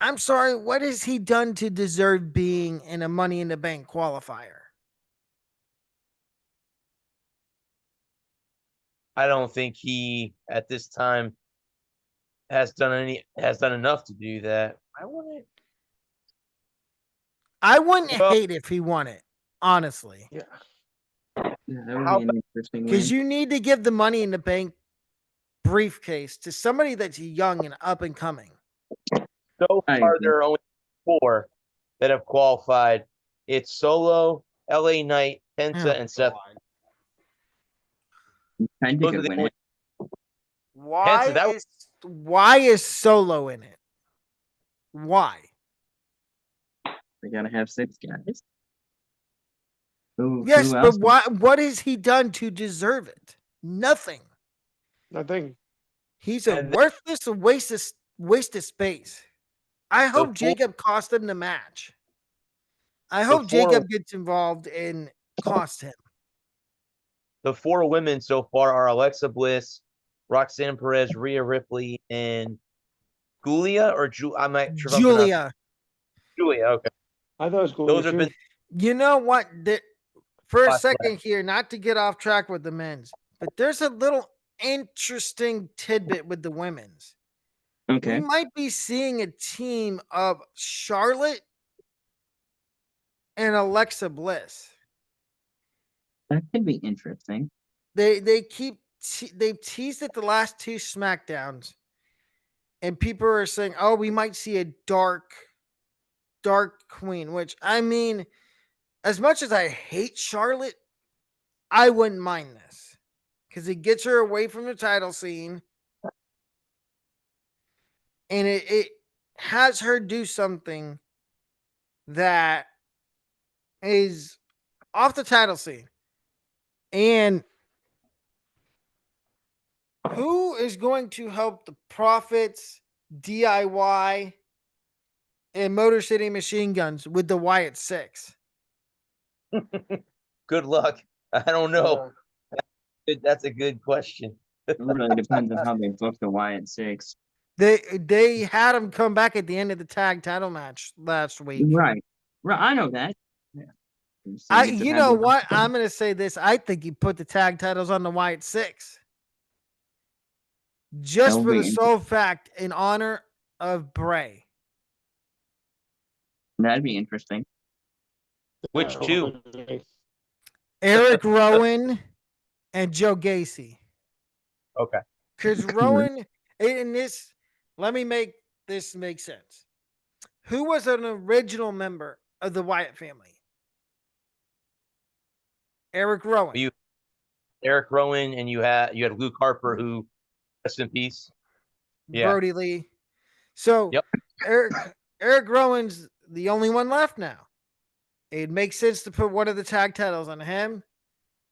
I'm sorry, what has he done to deserve being in a Money in the Bank qualifier? I don't think he at this time has done enough to do that. I wouldn't Well- hate if he won it, honestly. Yeah. Yeah, that would How be an interesting Because win. you need to give the Money in the Bank briefcase to somebody that's young and up and coming. So I far, agree. there are only 4 that have qualified. It's Solo, LA Knight, Penta, Oh, and Seth. Penta Those are could the win only- it. Why is Solo in it? Why? They gotta have 6 guys. Who Yes, else? but what has he done to deserve it? Nothing. Nothing. He's a And worthless waste of space. I hope four- Jacob cost him the match. I The hope four- Jacob gets involved and cost him. The 4 women so far are Alexa Bliss, Roxanne Perez, Rhea Ripley, and Julia or I'm not sure if I'm pronouncing- Julia. Julia. Okay, I thought it was cool. those have been You know what? For a Last second here, not to get off track with the men's, but there's a little interesting tidbit with the women's. Okay. We might be seeing a team of Charlotte and Alexa Bliss. That could be interesting. They keep they've teased it the last 2 SmackDowns, and people are saying, "Oh, we might see a dark queen." Which, I mean, as much as I hate Charlotte, I wouldn't mind this because it gets her away from the title scene, and it has her do something that is off the title scene. And who is going to help the Profits, DIY, and Motor City Machine Guns with the Wyatt Six? Good luck. I don't know. That's a good question. It really depends on how they book the Wyatt Six. They had him come back at the end of the tag title match last week. Right. I know that. Yeah. You know what? I'm gonna say this. I think he put the tag titles on the Wyatt Six. Just for the sole fact in honor of Bray. That'd be interesting. Which two? Eric Rowan and Joe Gacy. Okay. Because Rowan, in this, let me make this make sense. Who was an original member of the Wyatt family? Eric Rowan. Eric Rowan, and you had Luke Harper, who, rest in peace. Yeah. Brody Lee. So Yep. Eric Rowan's the only one left now. It makes sense to put one of the tag titles on him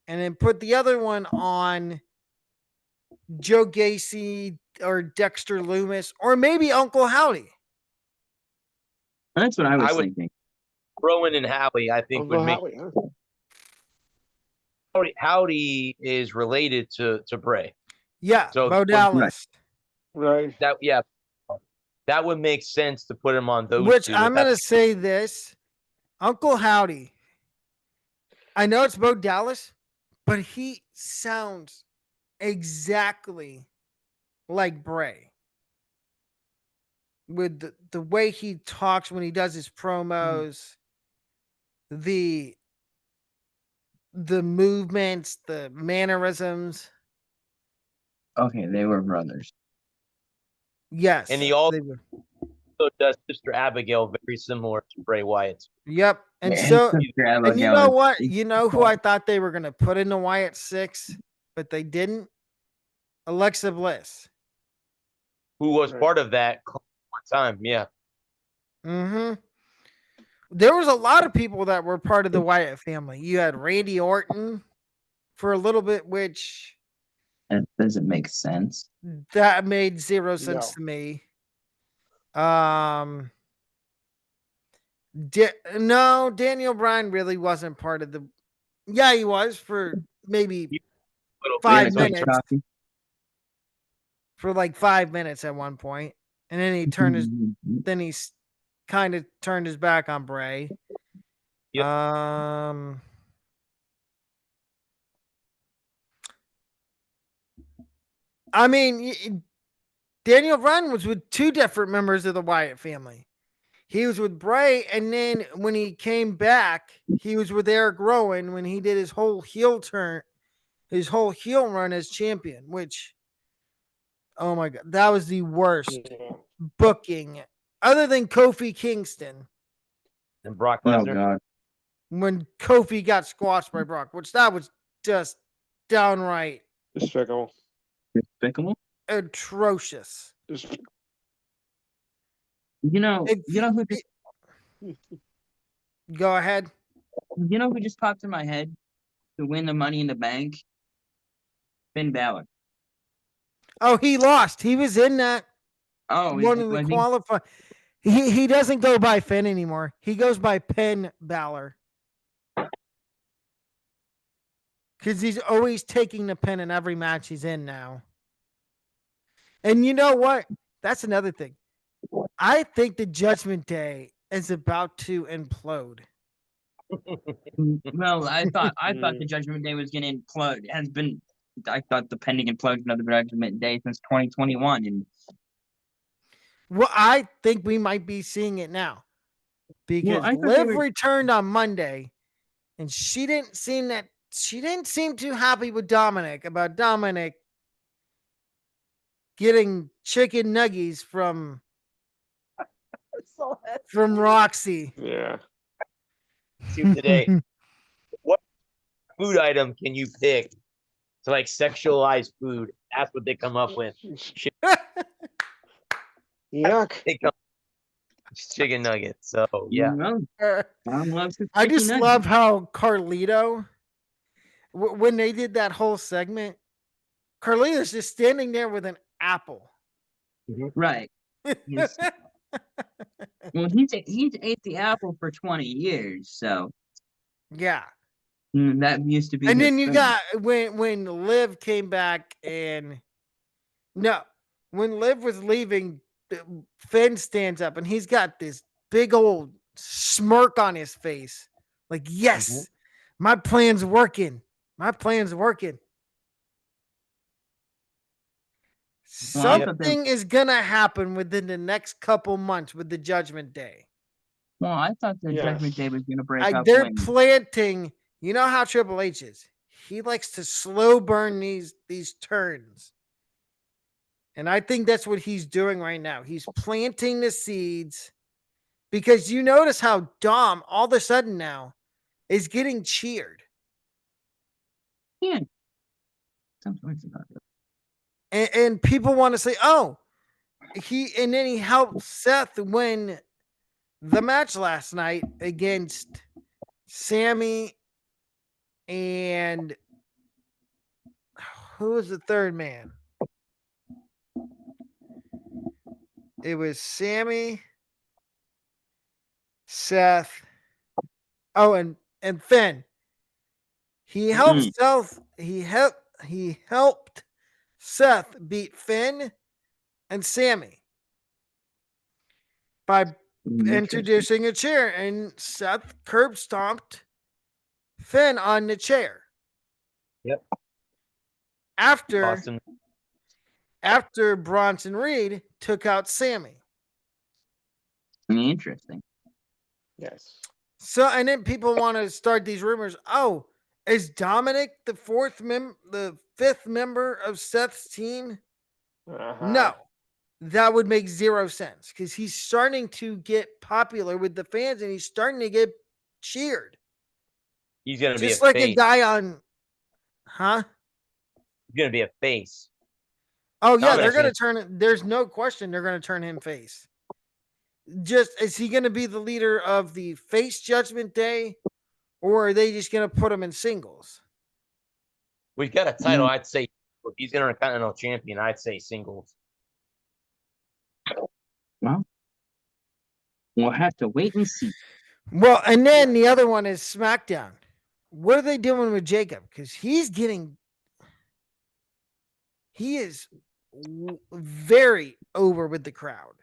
and then put the other one on Joe Gacy or Dexter Loomis or maybe Uncle Howdy. That's what I was thinking. Rowan and Howie, I think, would make. Howdy is related to Bray. Yeah, so Bo Dallas. Right. That would make sense to put him on those Which two. I'm going to say this. Uncle Howdy. I know it's Bo Dallas, but he sounds exactly like Bray. With the way he talks when he does his promos, the movements, the mannerisms. Okay, they were brothers. Yes. And he also does Sister Abigail very similar to Bray Wyatt. Yep. And so, and you know what? You know who I thought they were going to put in the Wyatt Six, but they didn't? Alexa Bliss. Who was part of that time, yeah. Mm-hmm. There was a lot of people that were part of the Wyatt family. You had Randy Orton for a little bit, which... That doesn't make sense. That made zero sense to me. No, Daniel Bryan really wasn't part of the... Yeah, he was for maybe 5 minutes. For like 5 minutes at one point. And then he turned his... Then he kind of turned his back on Bray. Yep. I mean, Daniel Bryan was with 2 different members of the Wyatt family. He was with Bray, and then when he came back, he was with Eric Rowan when he did his whole heel turn, his whole heel run as champion, which, oh my God, that was the worst booking other than Kofi Kingston. And Brock Lesnar. Oh God. When Kofi got squashed by Brock, which that was just downright despicable. Atrocious. You know who just... Go ahead. You know who just popped in my head to win the Money in the Bank? Finn Balor. Oh, he lost. He was in that. Oh, one of the qualify. He doesn't go by Finn anymore. He goes by Penn Balor. Because he's always taking the pin in every match he's in now. And you know what? That's another thing. I think the Judgment Day is about to implode. Well, I thought the Judgment Day was going to implode. I thought the pending implosion of the Judgment Day since 2021. And well, I think we might be seeing it now. Because Liv returned on Monday, and she didn't seem too happy with Dominic about Dominic getting chicken nuggies from Roxy. Yeah. Today, what food item can you pick to like sexualize food? That's what they come up with. Yuck. They come chicken nuggets. So yeah, Well, Mom loves his I chicken just nuggets. love how Carlito, when they did that whole segment, Carlito's just standing there with an apple. Right. He's, well, he's ate the apple for 20 years, so Yeah. that used to be. And his then you thing. got when Liv came back when Liv was leaving, Finn stands up and he's got this big old smirk on his face. Like, yes, my plan's working. My plan's working. Well, I thought Something is gonna happen within the next couple months with the Judgment Day. Well, I thought the Yes. Judgment Day was going to break Like up they're when. planting. You know how Triple H is. He likes to slow burn these turns. And I think that's what he's doing right now. He's planting the seeds because you notice how Dom all of a sudden now is getting cheered. Yeah. Sometimes about it. And people want to say, oh, and then he helped Seth win the match last night against Sammy and who was the third man? It was Sammy, Seth, and Finn. He helped Seth. He helped Seth beat Finn and Sammy by introducing a chair, and Seth curb stomped Finn on the chair. Yep. After Bronson Reed took out Sammy. Interesting. Yes. So, and then people want to start these rumors. Oh, is Dominic the fifth member of Seth's team? No, that would make zero sense because he's starting to get popular with the fans and he's starting to get cheered. he's gonna be Just a like face. a guy on, huh? He's gonna be a face. Oh yeah, Dominic's they're gonna turn it. There's no question they're gonna turn him face. Just is he gonna be the leader of the face Judgment Day, or are they just gonna put him in singles? We've got a title. I'd say if he's Intercontinental Champion, I'd say singles. Well, we'll have to wait and see. Well, and then the other one is SmackDown. What are they doing with Jacob? Because he is very over with the crowd.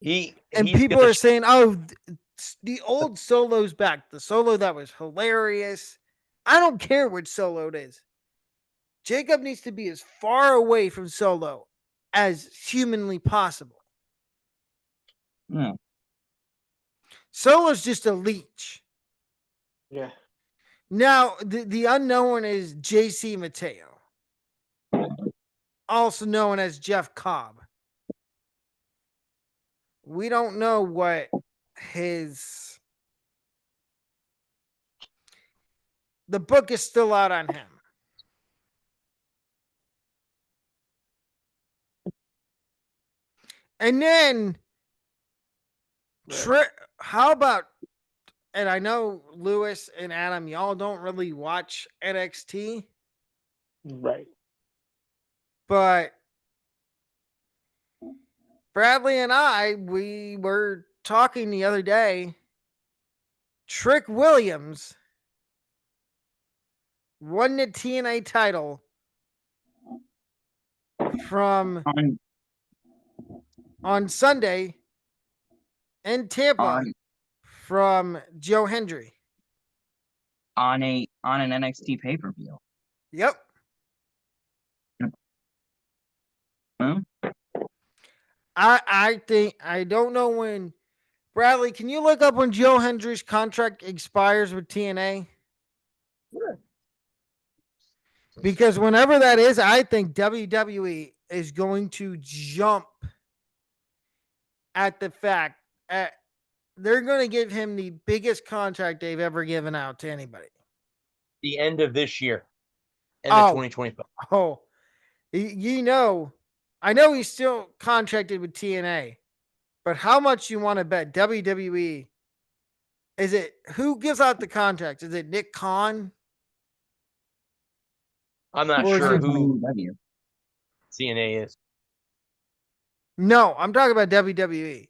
And people are saying, "Oh, the old Solo's back. The Solo that was hilarious." I don't care which Solo it is. Jacob needs to be as far away from Solo as humanly possible. Yeah. Solo's just a leech. Yeah. Now, the unknown is JC Mateo, also known as Jeff Cobb. We don't know what the book is still out on him. And then, how about, and I know Lewis and Adam, y'all don't really watch NXT. Right. But Bradley and we were talking the other day. Trick Williams won the TNA title on Sunday in Tampa from Joe Hendry on an NXT pay-per-view. Yep. Huh? I think I don't know when. Bradley, can you look up when Joe Hendry's contract expires with TNA? Sure. Because whenever that is, I think WWE is going to jump at the fact at they're going to give him the biggest contract they've ever given out to anybody. The end of this year, end of 2025. Oh, you know, I know he's still contracted with TNA, but how much you want to bet WWE? Is it who gives out the contract? Is it Nick Khan? I'm not Or is sure it- who AEW. CNA is. No, I'm talking about WWE.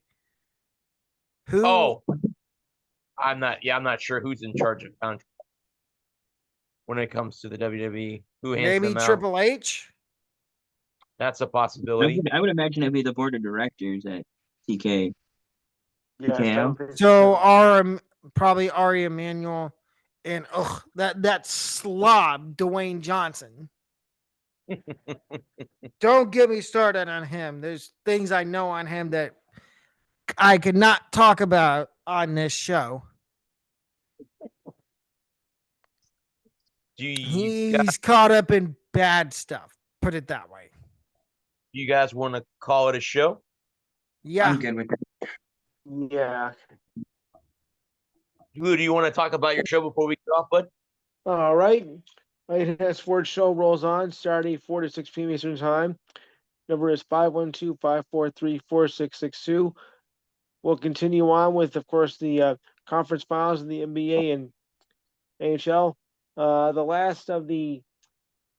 Who? Oh, I'm not sure who's in charge of contract when it comes to the WWE. Who hands Maybe them out? Triple H? That's a I possibility. would imagine it'd be the board of directors at TK. Yes, TKO? I would think So probably Ari Emanuel and that slob Dwayne Johnson. Don't get me started on him. There's things I know on him that I could not talk about on this show. Do you He's caught up in bad stuff. Put it that way. guys want to call it a show? Yeah. I'm good with that. Yeah. Who do you want to talk about your show before we get off, bud? All right. INS Sports Show rolls on Saturday, 4 to 6 p.m. Eastern Time. Number is 512-543-4662. We'll continue on with, of course, the conference finals in the NBA and NHL. The last of the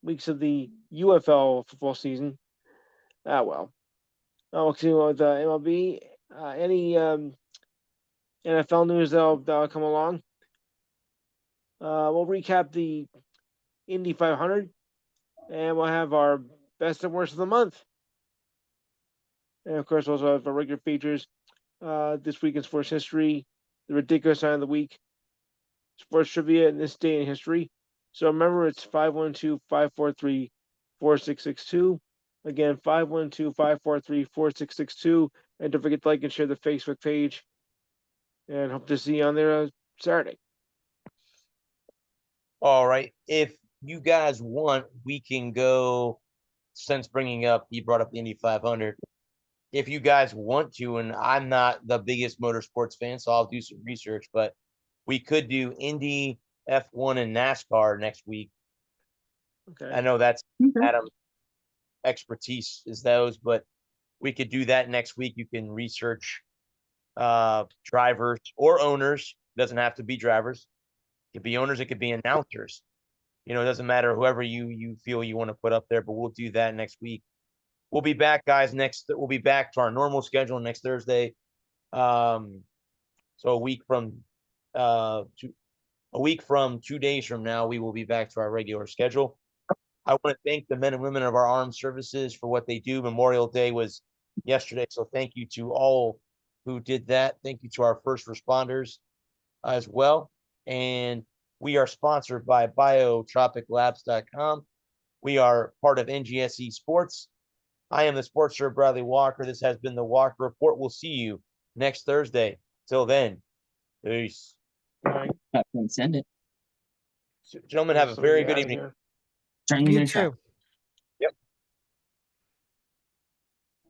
weeks of the UFL football season. We'll continue with MLB. Any NFL news that'll come along. We'll recap the Indy 500, and we'll have our best and worst of the month. And of course, also have our regular features. This week in sports history, the ridiculous sign of the week, sports trivia in this day in history. So remember, it's 512-543-4662. Again, 512-543-4662. And don't forget to like and share the Facebook page. And hope to see you on there Saturday. All right. If you guys want, we can go, since you brought up the Indy 500. If you guys want to, and I'm not the biggest motorsports fan, so I'll do some research, but we could do Indy, F1, and NASCAR next week. Okay. I know that's Okay. Adam's expertise is those, but we could do that next week. You can research drivers or owners. It doesn't have to be drivers. It could be owners. It could be announcers. It doesn't matter whoever you feel you want to put up there, but we'll do that next week. We'll be back, guys. We'll be back to our normal schedule next Thursday. So a week from 2 days from now, we will be back to our regular schedule. I want to thank the men and women of our armed services for what they do. Memorial Day was yesterday, so thank you to all who did that. Thank you to our first responders as well. And we are sponsored by biotropiclabs.com. We are part of NGSE Sports. I am the sports sir Bradley Walker. This has been the Walker Report. We'll see you next Thursday. Till then, peace. All right. Send it. Gentlemen, have a very good evening. Turn You your too.